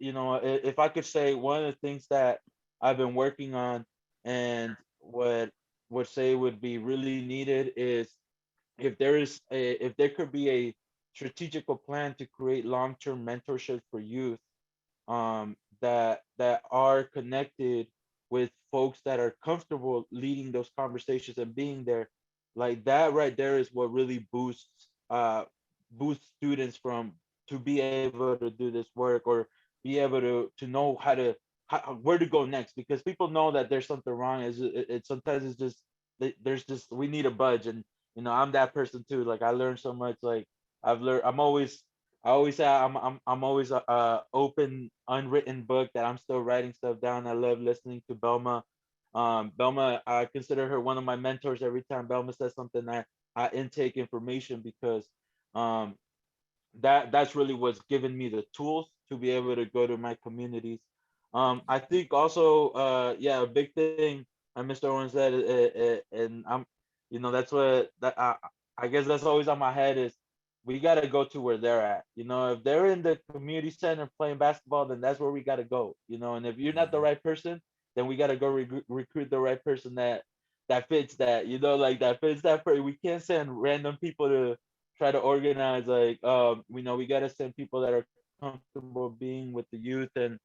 if I could say one of the things that I've been working on and what would say would be really needed is if there could be a strategical plan to create long-term mentorship for youth that are connected with folks that are comfortable leading those conversations and being there, like that right there is what really boosts students from to be able to do this work or be able to know where to go next, because people know that there's something wrong. Sometimes it's just there's just we need a budge. And I'm that person too. Like I learned so much. Like I always say I'm always a open, unwritten book that I'm still writing stuff down. I love listening to Belma. Belma, I consider her one of my mentors. Every time Belma says something, I intake information because um, that's really what's given me the tools to be able to go to my communities. I think also, yeah, a big thing, Mr. Owen said, and that's what I guess that's always on my head is we got to go to where they're at. If they're in the community center playing basketball, then that's where we got to go. And if you're not the right person, then we got to go recruit the right person that fits that. Like that fits that. We can't send random people to try to organize. Like we know we got to send people that are comfortable being with the youth and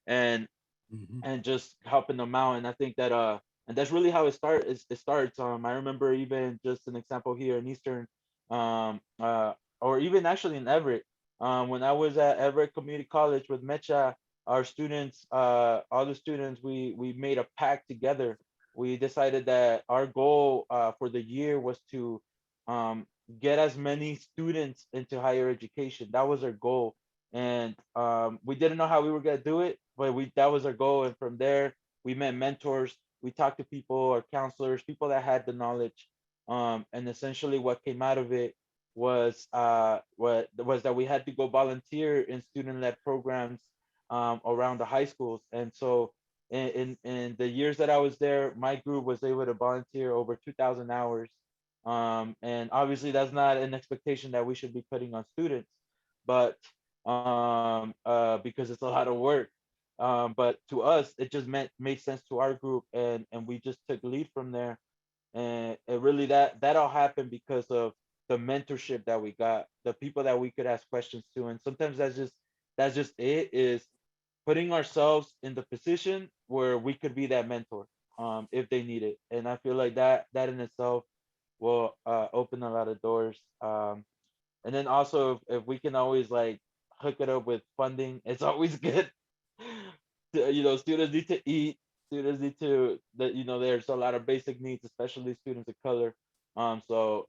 Mhm. and just helping them out. And I think that and that's really how it starts. I remember even just an example here in Eastern, or even actually in Everett, when I was at Everett Community College with Mecha, our students, all the students, we made a pact together. We decided that our goal for the year was to um, get as many students into higher education. That was our goal. And we didn't know how we were gonna do it, but we that was our goal. And from there, we met mentors. We talked to people or counselors, people that had the knowledge. And essentially, what came out of it was that we had to go volunteer in student-led programs around the high schools. And so in the years that I was there, my group was able to volunteer over 2,000 hours. And obviously that's not an expectation that we should be putting on students, but because it's a lot of work. But to us, it just made sense to our group, and we just took lead from there. And it really that all happened because of the mentorship that we got, the people that we could ask questions to. And sometimes that's just it, is putting ourselves in the position where we could be that mentor, if they need it. And I feel like that in itself will open a lot of doors. And then also if we can always like hook it up with funding, it's always good. Students need to eat. Students need to, that there's a lot of basic needs, especially students of color. So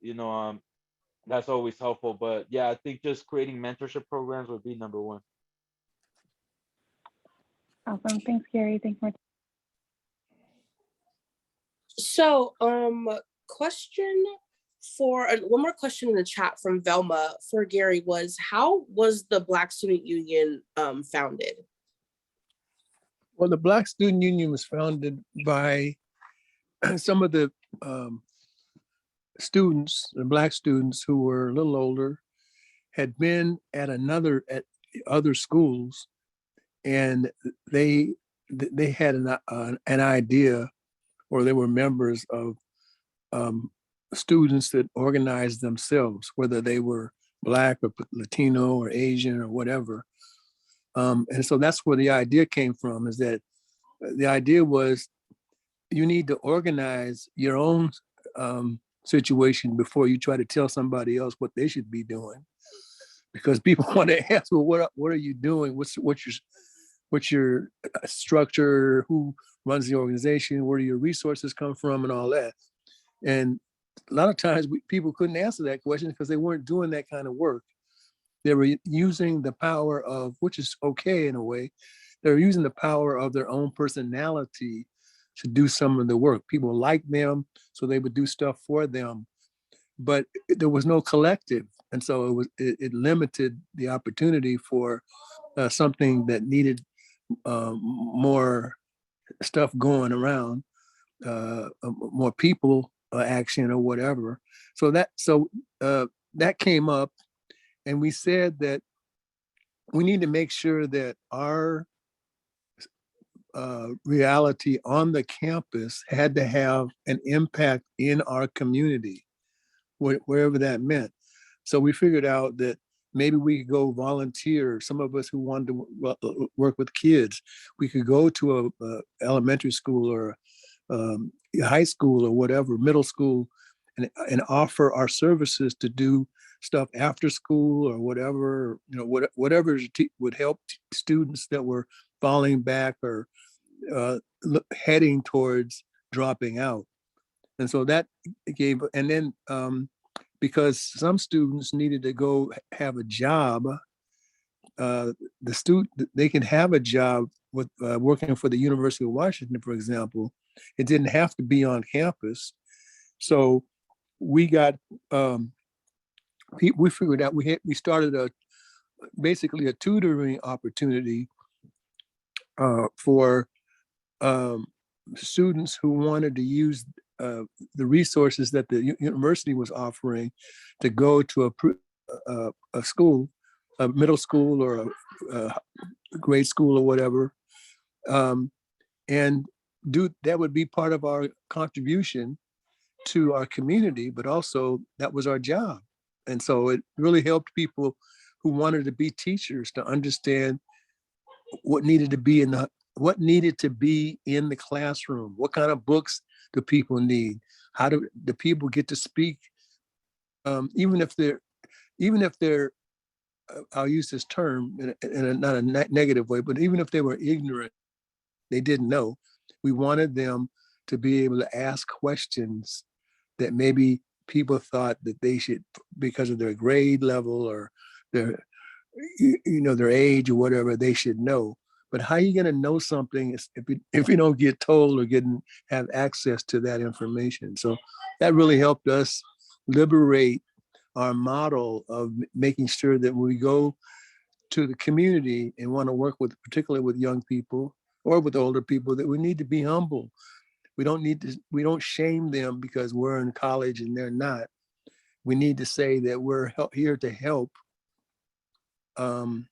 that's always helpful. But yeah, I think just creating mentorship programs would be number one. Awesome. Thanks, Gary. Thanks, Martin. So, question for one more question in the chat from Velma for Gary was, how was the Black Student Union founded? Well, the Black Student Union was founded by some of the Black students who were a little older, had been at other schools, and they had an idea, or they were members of students that organized themselves, whether they were Black or Latino or Asian or whatever. And so that's where the idea came from, is that the idea was you need to organize your own situation before you try to tell somebody else what they should be doing. Because people want to ask, well, what are you doing? What's your structure? Who runs the organization? Where do your resources come from, and all that? And a lot of times people couldn't answer that question because they weren't doing that kind of work. They were using the power of, which is okay in a way, they were using the power of their own personality to do some of the work. People liked them, so they would do stuff for them, but there was no collective. And so it limited the opportunity for something that needed more stuff going around, more people action or whatever. So that came up, and we said that we need to make sure that our reality on the campus had to have an impact in our community, wherever that meant. So we figured out that maybe we could go volunteer. Some of us who wanted to work with kids, we could go to a elementary school or high school or whatever, middle school, and offer our services to do stuff after school or whatever, whatever would help students that were falling back or heading towards dropping out. And so that gave, and then because some students needed to go have a job, they can have a job with working for the University of Washington, for example. It didn't have to be on campus. So we got, we figured out, we started basically a tutoring opportunity for students who wanted to use the resources that the university was offering to go to a school, a middle school or a grade school or whatever, and that would be part of our contribution to our community, but also that was our job. And so it really helped people who wanted to be teachers to understand what needed to be in the classroom. What kind of books do people need? How do the people get to speak? Even if they're, I'll use this term in not a negative way, but even if they were ignorant, they didn't know, we wanted them to be able to ask questions that maybe people thought that they should, because of their grade level or their age or whatever, they should know. But how are you going to know something if you don't get told or have access to that information? So that really helped us liberate our model of making sure that when we go to the community and want to work with, particularly with young people or with older people, that we need to be humble. We don't shame them because we're in college and they're not. We need to say that we're here to help in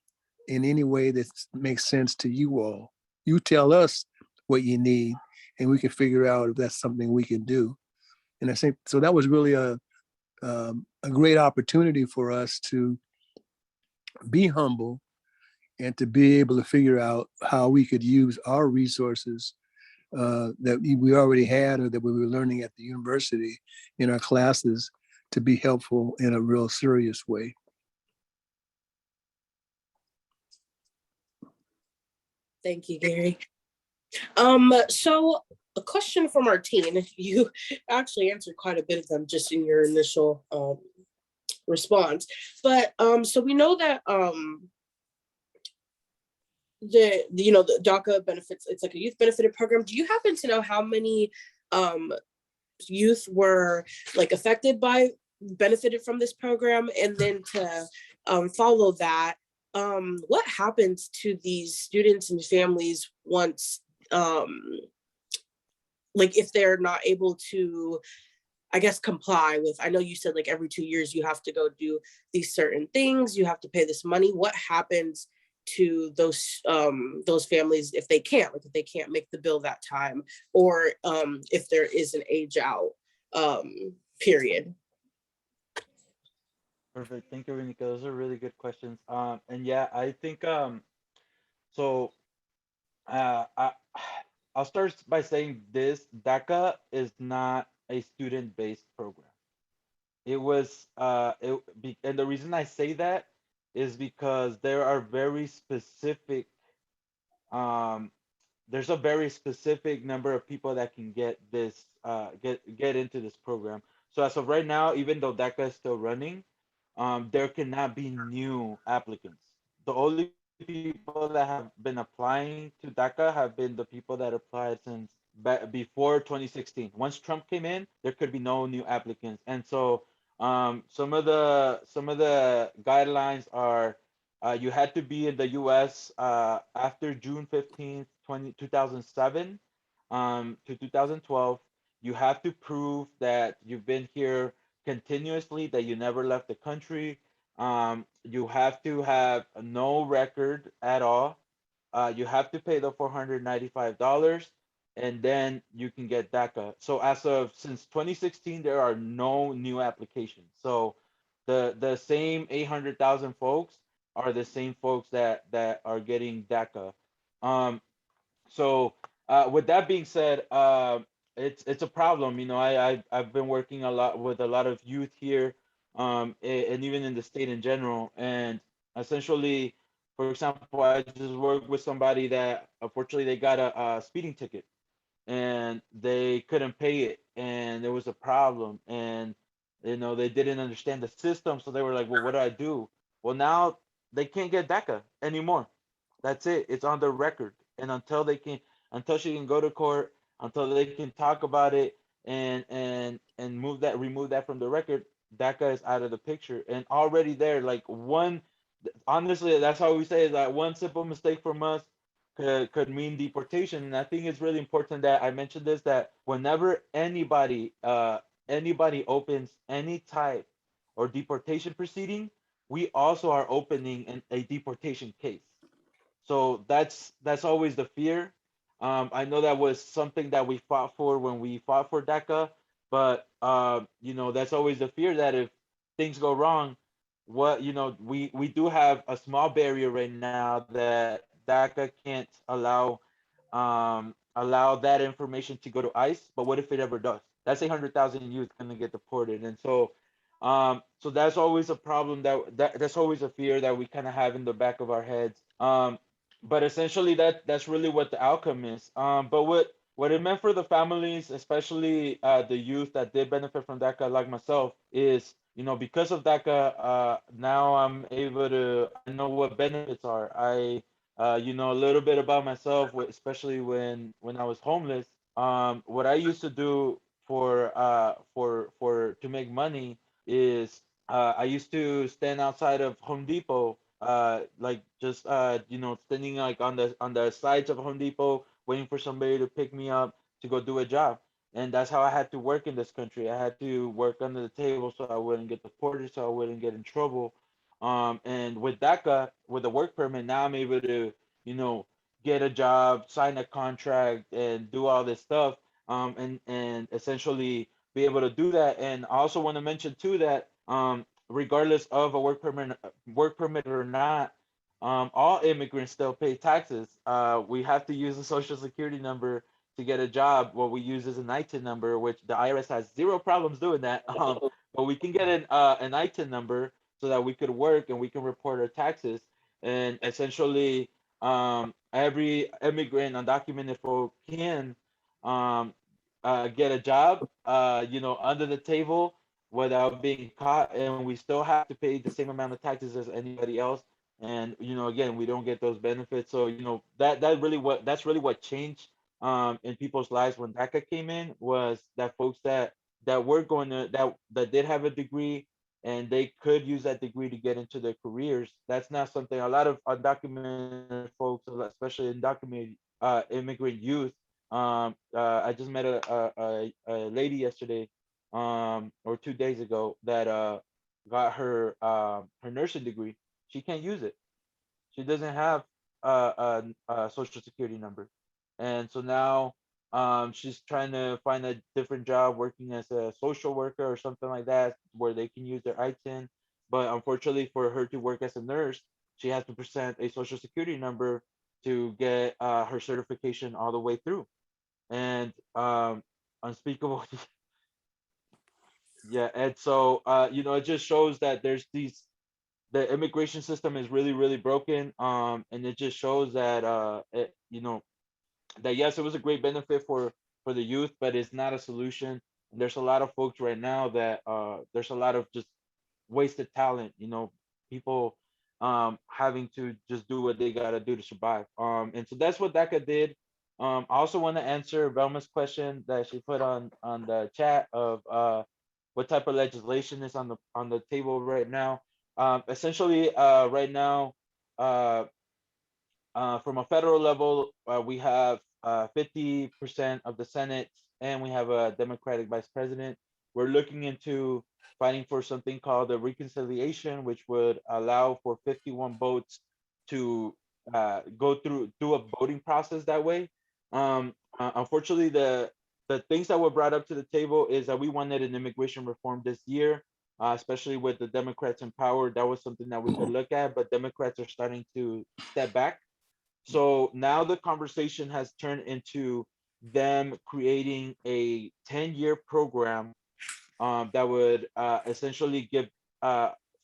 any way that makes sense to you all. You tell us what you need and we can figure out if that's something we can do. And I think, so that was really a great opportunity for us to be humble and to be able to figure out how we could use our resources that we already had or that we were learning at the university in our classes to be helpful in a real serious way. Thank you, Gary. So a question from Martine. You actually answered quite a bit of them just in your initial response. But so we know that the DACA benefits, it's like a youth benefited program. Do you happen to know how many youth were like benefited from this program? And then to follow that, what happens to these students and families once like if they're not able to, I guess, comply with, I know you said like every 2 years you have to go do these certain things, you have to pay this money. What happens to those families if they can't make the bill that time, or if there is an age out period? Perfect. Thank you, Renika. Those are really good questions. And yeah, I think so I I'll start by saying this: DACA is not a student-based program. It was and the reason I say that is because there are very specific um there's a very specific number of people that can get this get into this program. So as of right now, even though DACA is still running, there cannot be new applicants. The only people that have been applying to DACA have been the people that applied since before 2016. Once Trump came in, there could be no new applicants, and so some of the guidelines are you had to be in the U.S. After June 15th, 2007 to 2012. You have to prove that you've been here continuously, that you never left the country. You have to have no record at all. You have to pay the $495, and then you can get DACA. So since 2016, there are no new applications. So the same 800,000 folks are the same folks that are getting DACA. So with that being said, it's a problem. I've been working a lot with a lot of youth here, and even in the state in general. And essentially, for example, I just worked with somebody that unfortunately they got a speeding ticket and they couldn't pay it, and there was a problem, and they didn't understand the system, so they were like, well, what do I do? Well, now they can't get DACA anymore. That's it. It's on the record. And until she can go to court, until they can talk about it and remove that from the record, DACA is out of the picture. And already there, like honestly, that's how we say it, that one simple mistake from us could mean deportation. And I think it's really important that I mentioned this, that whenever anybody opens any type or deportation proceeding, we also are opening a deportation case. So that's always the fear. I know that was something that we fought for when we fought for DACA, but that's always the fear that if things go wrong, we do have a small barrier right now that DACA can't allow that information to go to ICE. But what if it ever does? That's 800,000 youth gonna get deported, and so that's always a problem that's always a fear that we kind of have in the back of our heads. But essentially that's really what the outcome is. But what it meant for the families, especially the youth that did benefit from DACA, like myself, is because of DACA, now I know what benefits are. A little bit about myself, especially when I was homeless. What I used to do for to make money is I used to stand outside of Home Depot like just standing like on the sides of Home Depot waiting for somebody to pick me up to go do a job. And that's how I had to work in this country. I had to work under the table so I wouldn't get deported, so I wouldn't get in trouble. And with DACA, with the work permit, now I'm able to, you know, get a job, sign a contract, and do all this stuff. And essentially be able to do that. And I also want to mention too that regardless of a work permit or not, all immigrants still pay taxes. We have to use a social security number to get a job. What we use is an ITIN number, which the IRS has zero problems doing that. But we can get an ITIN number so that we could work and we can report our taxes. And essentially, every immigrant, undocumented folk can um, get a job, under the table without being caught, and we still have to pay the same amount of taxes as anybody else. And again, we don't get those benefits. So that's really what changed in people's lives when DACA came in, was that folks that were going to that did have a degree and they could use that degree to get into their careers. That's not something a lot of undocumented folks, especially undocumented immigrant youth. I just met a lady yesterday, or 2 days ago, that got her nursing degree. She can't use it. She doesn't have a social security number, and so now she's trying to find a different job working as a social worker or something like that, where they can use their ITIN. But unfortunately, for her to work as a nurse, she has to present a social security number to get her certification all the way through. And unspeakable. Yeah, and so it just shows that the immigration system is really, really broken. And it just shows that that yes, it was a great benefit for the youth, but it's not a solution. And there's a lot of folks right now that there's a lot of just wasted talent, people having to just do what they gotta do to survive. And so that's what DACA did. I also want to answer Velma's question that she put on the chat of what type of legislation is on the table right now. Essentially, right now, uh, from a federal level, we have 50% of the Senate, and we have a Democratic vice president. We're looking into fighting for something called a reconciliation, which would allow for 51 votes to do a voting process that way. Unfortunately, the things that were brought up to the table is that we wanted an immigration reform this year, especially with the Democrats in power. That was something that we could look at, but Democrats are starting to step back. So now the conversation has turned into them creating a 10-year program that would essentially give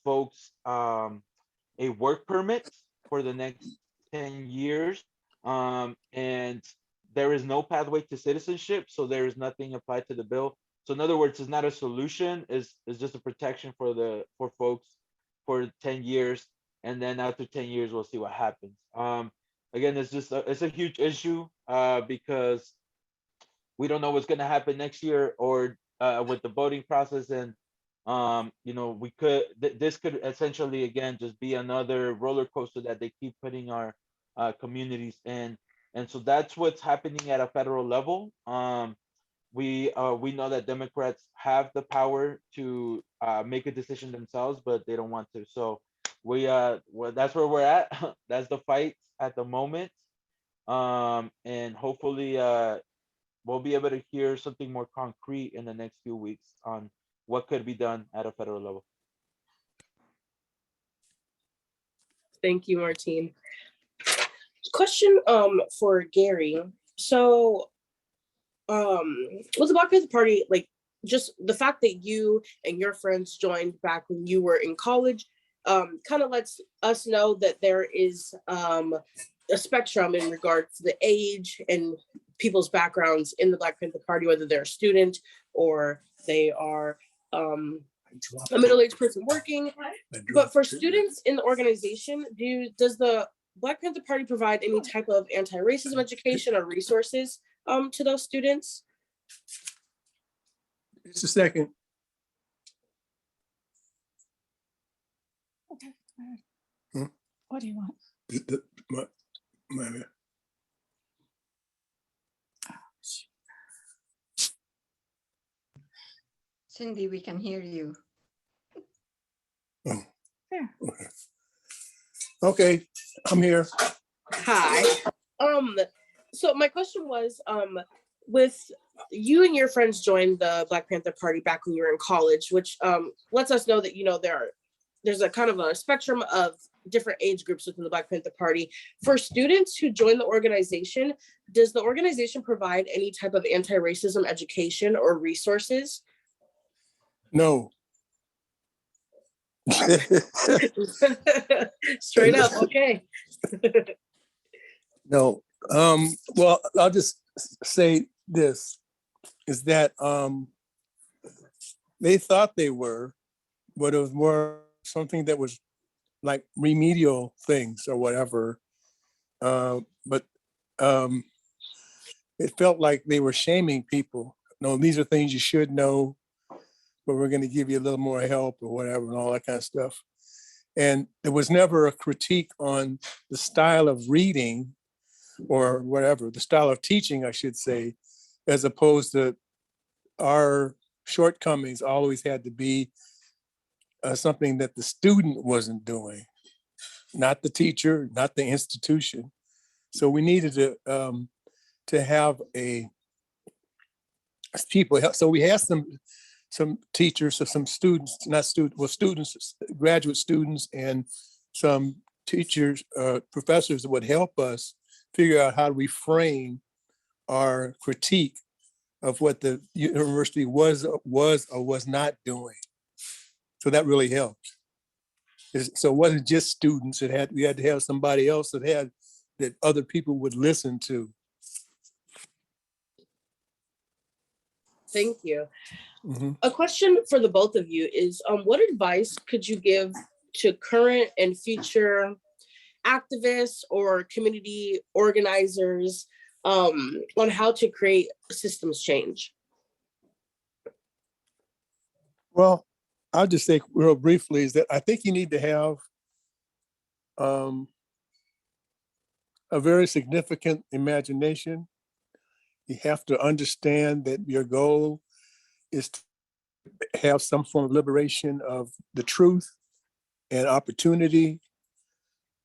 folks a work permit for the next 10 years. And there is no pathway to citizenship, so there is nothing applied to the bill. So in other words, it's not a solution, it's just a protection for folks for 10 years. And then after 10 years, we'll see what happens. Again, it's a huge issue because we don't know what's going to happen next year, or with the voting process. And this could essentially again just be another roller coaster that they keep putting our communities in. And so that's what's happening at a federal level. We know that Democrats have the power to make a decision themselves, but they don't want to. So that's where we're at. That's the fight at the moment. And hopefully we'll be able to hear something more concrete in the next few weeks on what could be done at a federal level. Thank you, Martine. Question for Gary. So with the Black Panther Party, like just the fact that you and your friends joined back when you were in college kind of lets us know that there is a spectrum in regards to the age and people's backgrounds in the Black Panther Party, whether they're a student or they are a middle-aged person working. But for students in the organization, does the Black Panther Party provide any type of anti-racism education or resources to those students? Just a second. What do you want? My- Cindy, we can hear you. oh, There. okay, I'm here. Hi. So my question was, with you and your friends joined the Black Panther Party back when you were in college, which lets us know that there's a kind of a spectrum of different age groups within the Black Panther Party. For students who join the organization, does the organization provide any type of anti-racism education or resources? No. Straight up, okay. No. Well, I'll just say this, is that they thought they were, but it was more something that was like remedial things or whatever. But it felt like they were shaming people. No, these are things you should know, but we're going to give you a little more help or whatever and all that kind of stuff. And there was never a critique on the style of reading or whatever, the style of teaching, I should say, as opposed to our shortcomings always had to be something that the student wasn't doing, not the teacher, not the institution. So we needed to have a people. So we had some teachers or some students, not students, well, students, graduate students, and some teachers, professors that would help us figure out how to reframe our critique of what the university was or was not doing. So that really helped. So it wasn't just students. We had to have somebody else that other people would listen to. Thank you. Mm-hmm. A question for the both of you is, what advice could you give to current and future activists or community organizers on how to create systems change? Well, I'll just say real briefly is that I think you need to have a very significant imagination. You have to understand that your goal is to have some form of liberation of the truth and opportunity.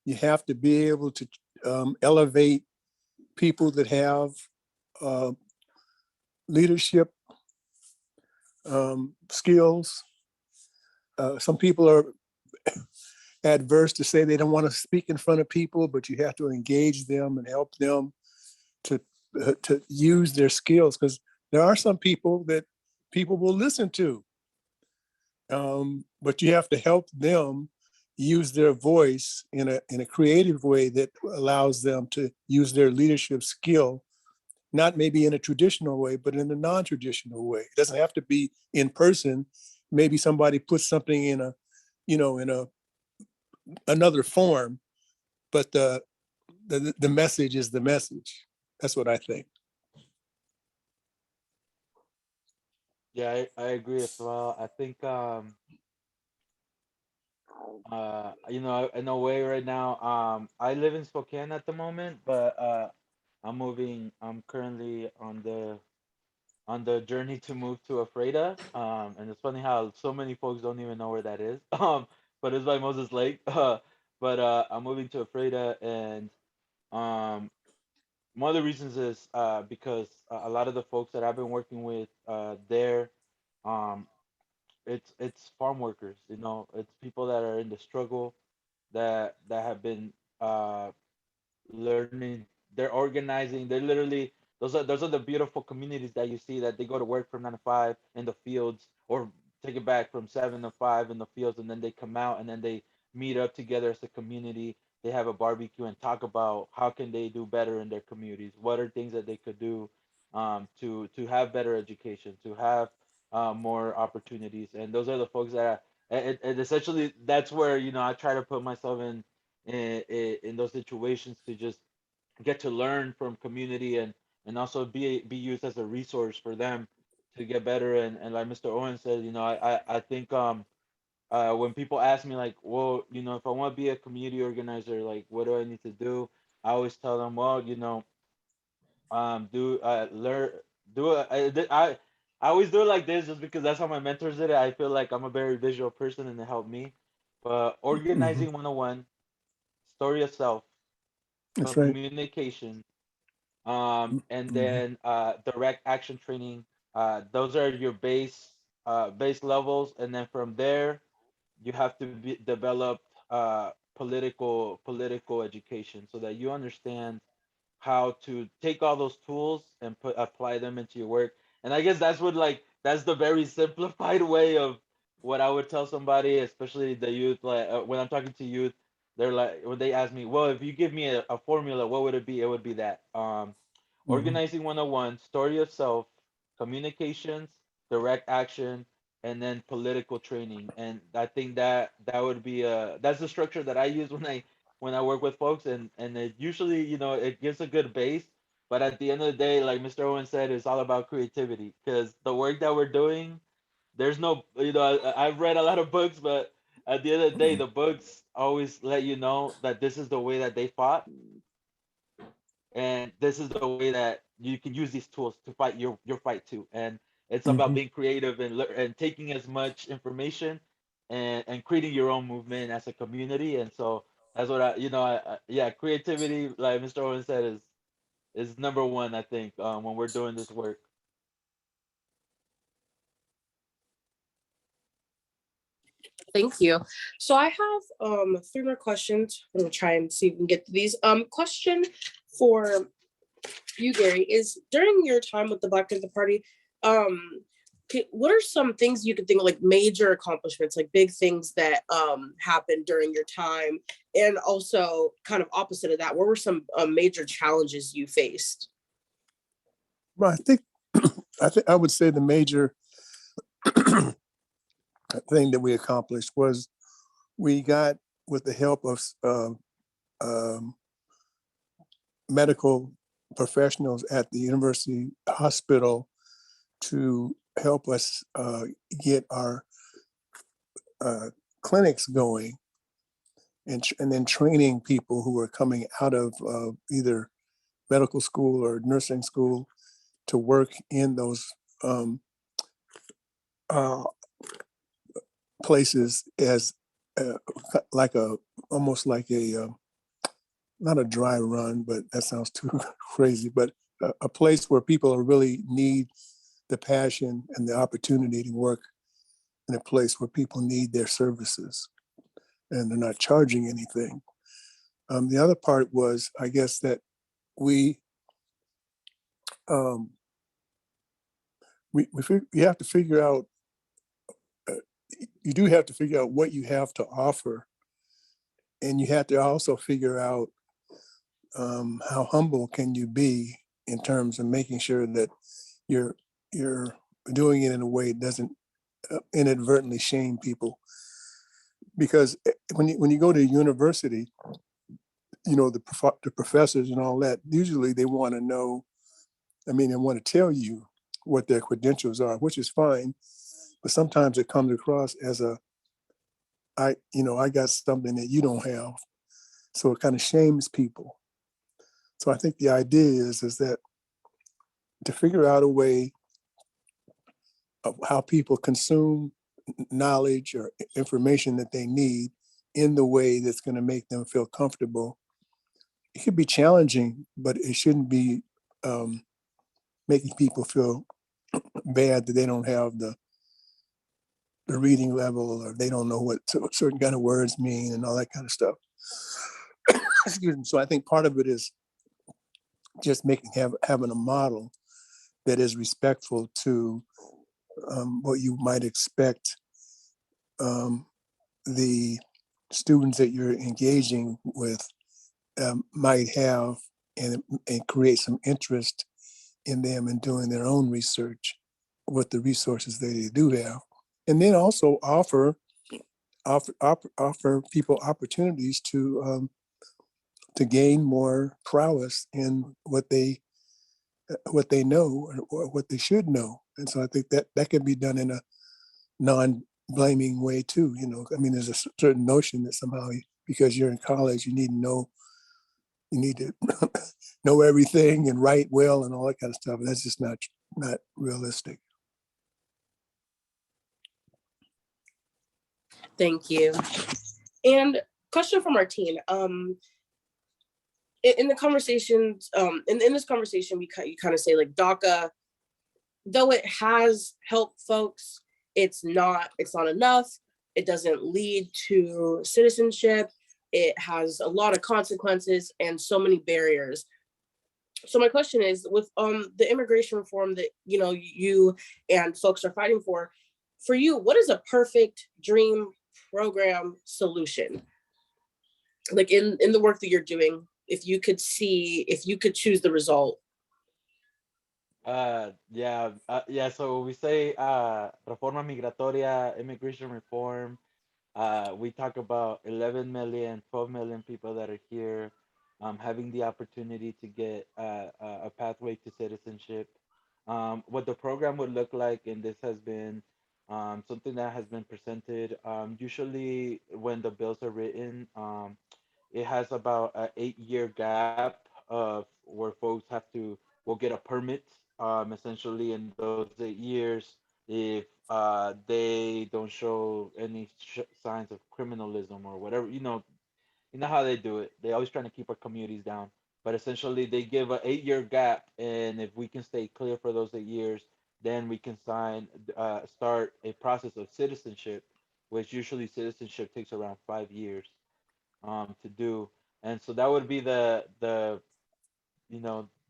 You have to be able to elevate people that have leadership skills. Some people are adverse to say they don't want to speak in front of people, but you have to engage them and help them to use their skills, because there are some people that people will listen to, but you have to help them use their voice in a creative way that allows them to use their leadership skill, not maybe in a traditional way, but in a non-traditional way. It doesn't have to be in person. Maybe somebody puts something in another form, but the message is the message. That's what I think. Yeah, I agree as well. I think in a way right now, I live in Spokane at the moment, but I'm currently on the journey to move to Afreda. And it's funny how so many folks don't even know where that is. But it's by Moses Lake. But I'm moving to Afreda, and um one of the reasons is because a lot of the folks that I've been working with there, um, it's farm workers. It's people that are in the struggle, that have been learning. They're organizing. They're literally those are the beautiful communities that you see, that they go to work from 9 to 5 in the fields, or take it back from 7 to 5 in the fields, and then they come out and then they meet up together as a community. They have a barbecue and talk about how can they do better in their communities. What are things that they could do to have better education, to have more opportunities. And those are the folks that and essentially that's where I try to put myself in those situations, to just get to learn from community, and also be used as a resource for them to get better. And like Mr. Owen said, I think when people ask me like, well, if I want to be a community organizer, like, what do I need to do? I always tell them, well, do learn do it. I always do it like this just because that's how my mentors did it. I feel like I'm a very visual person and it helped me. But Mhm. organizing 101, story of self, That's right. communication, and Mhm. then direct action training. Those are your base levels, and then from there you have to develop political education so that you understand how to take all those tools and apply them into your work. And I guess that's the very simplified way of what I would tell somebody, especially the youth. Like when I'm talking to youth, they're like when they ask me, well, if you give me a formula, what would it be? It would be that Mhm. organizing 101, story of self, communications, direct action, and then political training. And I think that would be that's the structure that I use when I work with folks, and it usually, it gives a good base. But at the end of the day, like Mr. Owen said, it's all about creativity because the work that we're doing, there's no, I've read a lot of books, but at the end of the day, the books always let you know that this is the way that they fought, and this is the way that you can use these tools to fight your fight too. And it's about Mhm. being creative and taking as much information and creating your own movement as a community. And so that's what yeah, creativity, like Mr. Owen said, is number one, I think, when we're doing this work. Thank you. So I have three more questions. I'm gonna try and see if we can get to these. Question for you, Gary, is during your time with the Black Panther Party, what are some things you could think of, like major accomplishments, like big things that happened during your time, and also kind of opposite of that, what were some major challenges you faced? Well, I think I would say the major thing that we accomplished was we got, with the help of um, medical professionals at the university hospital, to help us get our uh, clinics going, and then training people who are coming out of either medical school or nursing school to work in those um, uh, places as uh, like almost like not a dry run, but that sounds too crazy, but a place where people really need the passion and the opportunity to work in a place where people need their services and they're not charging anything. The other part was, I guess, that we um, you have to figure out, uh, you do have to figure out what you have to offer, and you have to also figure out how humble can you be in terms of making sure that you're you're doing it in a way that doesn't inadvertently shame people. Because when you go to university, the professors and all that, usually they want to know, I mean, they want to tell you what their credentials are, which is fine, but sometimes it comes across as I got something that you don't have. So it kind of shames people. So I think the idea is that to figure out a way of how people consume knowledge or information that they need in the way that's going to make them feel comfortable. It could be challenging, but it shouldn't be making people feel bad that they don't have the reading level, or they don't know what certain kind of words mean and all that kind of stuff. Excuse me. So I think part of it is just having a model that is respectful to what you might expect um, the students that you're engaging with might have, and create some interest in them in doing their own research with the resources that they do have. And then also offer people opportunities to gain more prowess in what they know, or what they should know. And so I think that can be done in a non blaming way too. I mean, there's a certain notion that somehow because you're in college, you need to know everything and write well and all that kind of stuff. And that's just not realistic. Thank you. And question from Martine. In the conversations, in this conversation, you kind of say like DACA, though it has helped folks, it's not enough. It doesn't lead to citizenship. It has a lot of consequences and so many barriers. So my question is, with the immigration reform that you and folks are fighting for you, what is a perfect dream program solution? Like in the work that you're doing, if you could choose the result. Yeah, so we say reforma migratoria, immigration reform. We talk about 11 million, 12 million people that are here, having the opportunity to get a pathway to citizenship. What the program would look like, and this has been something that has been presented. Usually, when the bills are written, it has about an 8 year gap of where folks have to will get a permit. Essentially, in those 8 years, if they don't show any signs of criminalism or whatever, you know how they do it. They always trying to keep our communities down. But essentially, they give a 8 year gap, and if we can stay clear for those 8 years, then we can start a process of citizenship, which usually citizenship takes around 5 years to do. And so that would be the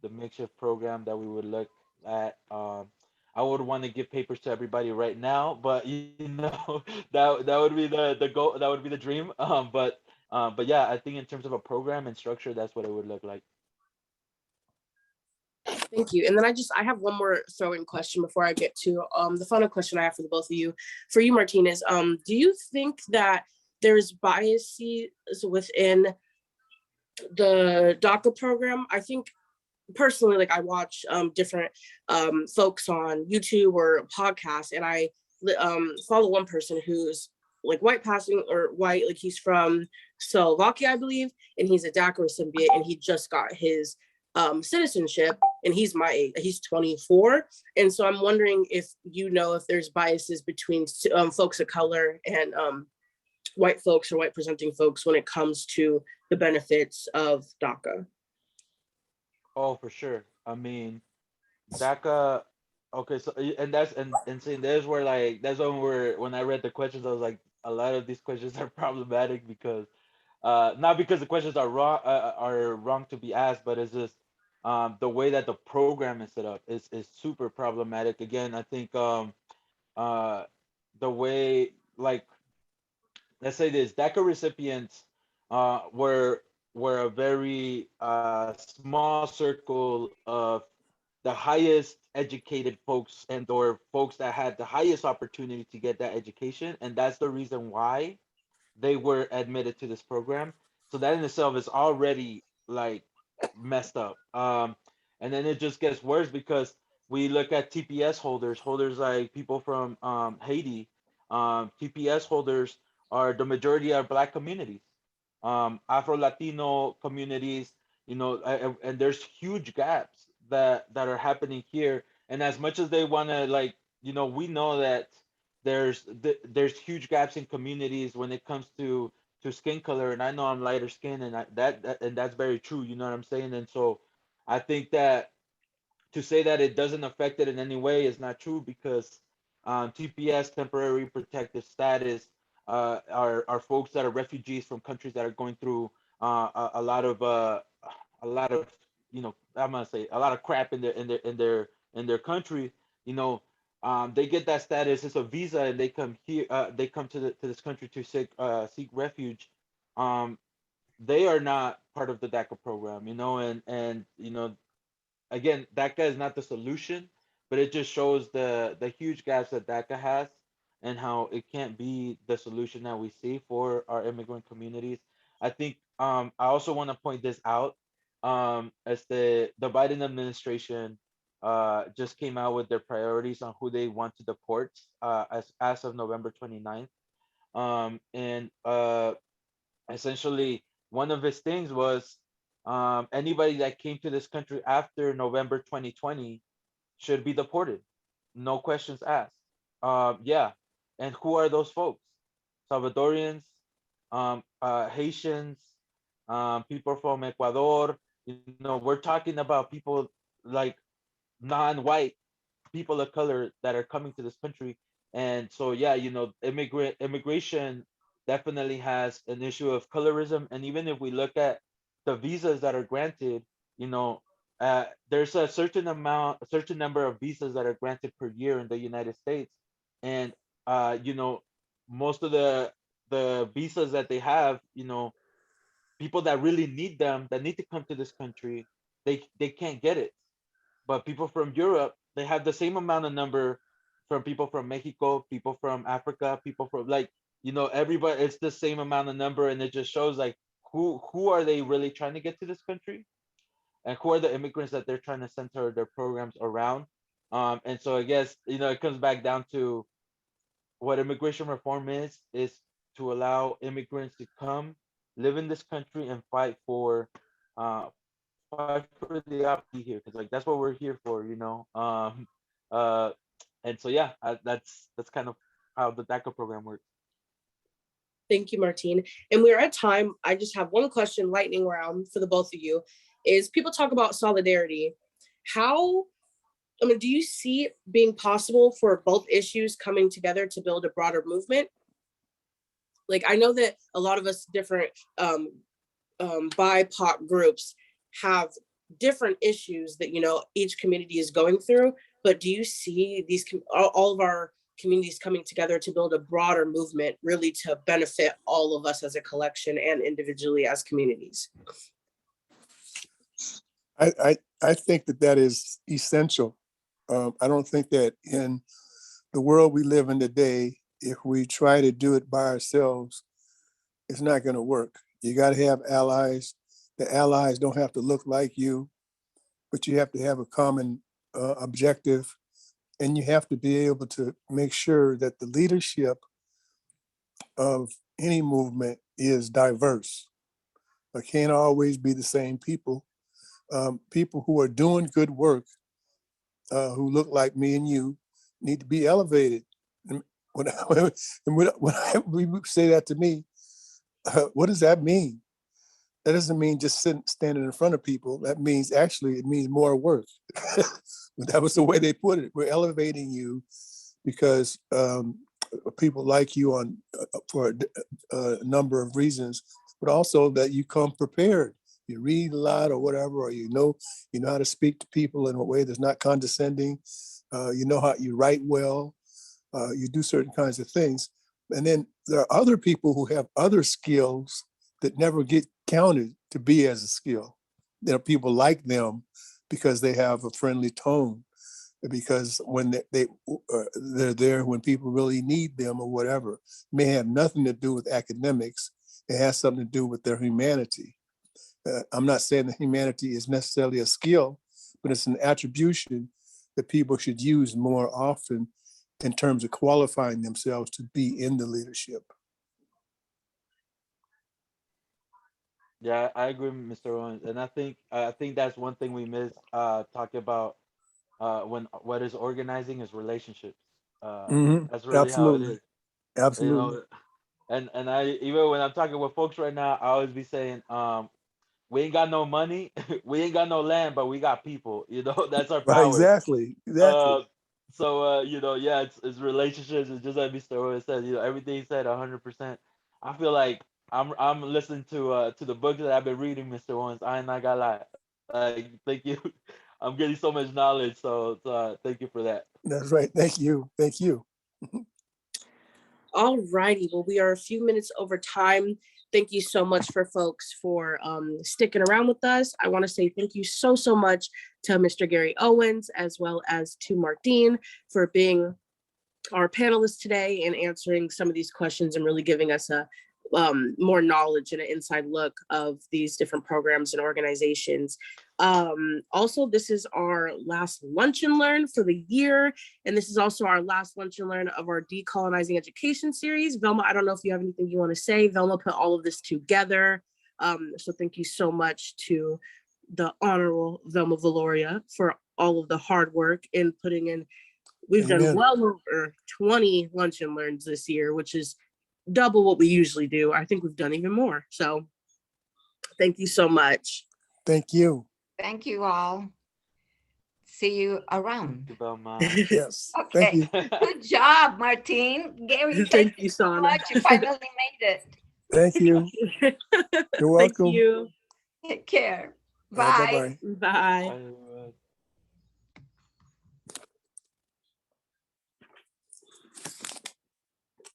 makeshift program that we would look at. I would want to give papers to everybody right now, but that would be the goal. That would be the dream. But yeah, I think in terms of a program and structure, that's what it would look like. Thank you. And then I have one more throw-in question before I get to the final question I have for the both of you. For you, Martinez, do you think that there's biases within the DACA program? I think personally, like I watch different folks on YouTube or podcasts, and I follow one person who's like white passing or white, like he's from Slovakia, I believe, and he's a DACA recipient, and he just got his citizenship, and he's my age, he's 24. And so I'm wondering if if there's biases between folks of color and white folks or white presenting folks when it comes to the benefits of DACA. Oh, for sure. I mean, DACA. Okay, so and seeing there's where like that's when I read the questions, I was like, a lot of these questions are problematic because not because the questions are wrong to be asked, but it's just the way that the program is set up is super problematic. Again, I think uh the way, like, let's say this, DACA recipients were a very small circle of the highest educated folks and or folks that had the highest opportunity to get that education, and that's the reason why they were admitted to this program. So that in itself is already like messed up. And then it just gets worse because we look at TPS holders like people from Haiti. TPS holders are the majority are Black communities, Afro Latino communities. And there's huge gaps that are happening here. And as much as they want to, like, we know that there's huge gaps in communities when it comes to skin color, and I know I'm lighter skin, and and that's very true. You know what I'm saying? And so I think that to say that it doesn't affect it in any way is not true because TPS, temporary protective status, are folks that are refugees from countries that are going through a lot of I'm gonna say a lot of crap in their country. You know, they get that status. It's a visa, and they come here. They come to this country to seek refuge. Um, they are not part of the DACA program. And again, DACA is not the solution, but it just shows the huge gaps that DACA has and how it can't be the solution that we see for our immigrant communities. I think I also want to point this out as the Biden administration just came out with their priorities on who they want to deport as of November 29th. And essentially, one of his things was anybody that came to this country after November 2020 should be deported, no questions asked. Yeah, and who are those folks? Salvadorians, Haitians, people from Ecuador. You know, we're talking about people like non-white people of color that are coming to this country. And so, yeah, you know, immigration definitely has an issue of colorism. And even if we look at the visas that are granted, you know, there's a certain number of visas that are granted per year in the United States. And, you know, most of the visas that they have, you know, people that really need them, that need to come to this country, they can't get it. But people from Europe, they have the same amount of number from people from Mexico, people from Africa, people from like, you know, everybody, it's the same amount of number. And it just shows like who are they really trying to get to this country, and who are the immigrants that they're trying to center their programs around. And so I guess, you know, it comes back down to what immigration reform is to allow immigrants to come live in this country and uh, fight for the opportunity here, because like that's what we're here for, you know. Uh, and so yeah, that's kind of how the DACA program works. Thank you, Martine. And we're at time. I just have one question, lightning round for the both of you. Is people talk about solidarity. Do you see it being possible for both issues coming together to build a broader movement? Like, I know that a lot of us different BIPOC groups have different issues that, you know, each community is going through, but do you see these all of our communities coming together to build a broader movement, really to benefit all of us as a collection and individually as communities? I think that is essential. I don't think that in the world we live in today, if we try to do it by ourselves, it's not going to work. You got to have allies. The allies don't have to look like you, but you have to have a common objective, and you have to be able to make sure that the leadership of any movement is diverse. It can't always be the same people. People who are doing good work, who look like me and you, need to be elevated. And when we say that to me, what does that mean? That doesn't mean just standing in front of people. That means actually, it means more work. That was the way they put it. We're elevating you because people like you for a number of reasons, but also that you come prepared. You read a lot or whatever, or you know how to speak to people in a way that's not condescending. You know how you write well. You do certain kinds of things. And then there are other people who have other skills that never get counted to be as a skill. There are people like them because they have a friendly tone, because when they're there when people really need them or whatever. It may have nothing to do with academics. It has something to do with their humanity. I'm not saying that humanity is necessarily a skill, but it's an attribution that people should use more often in terms of qualifying themselves to be in the leadership. Yeah, I agree with Mr. Owens, and I think that's one thing we miss talking about when what is organizing is relationships. That's really how it Absolutely. is. You Absolutely. know, and I, even when I'm talking with folks right now, I always be saying, we ain't got no money, we ain't got no land, but we got people. You know, that's our Right, power. exactly. Uh, so you know, yeah, it's relationships. It's just like Mr. Owens said. You know, everything he said, 100%. I feel like I'm listening to the books that I've been reading, Mr. Owens. I ain't not gonna lie. Like, thank you. I'm getting so much knowledge. So thank you for that. That's right. Thank you. Thank you. All righty. Well, we are a few minutes over time. Thank you so much for folks for sticking around with us. I want to say thank you so much to Mr. Gary Owens, as well as to Martine, for being our panelists today and answering some of these questions and really giving us a more knowledge and an inside look of these different programs and organizations. Also, this is our last Lunch and Learn for the year. And this is also our last Lunch and Learn of our Decolonizing Education series. Velma, I don't know if you have anything you want to say. Velma put all of this together. So thank you so much to the Honorable Velma Valoria for all of the hard work in putting in. We've done Amen. well over 20 Lunch and Learns this year, which is double what we usually do. I think we've done even more. So thank you so much. Thank you. Thank you all. See you around. Thank you, Velma. Yes. Thank Okay. you. Good job, Martine. Gary, Thank thank you, you so Sana. much. You finally made it. Thank you. You're Thank welcome. you. Take care. Bye Bye. bye. Bye. Bye.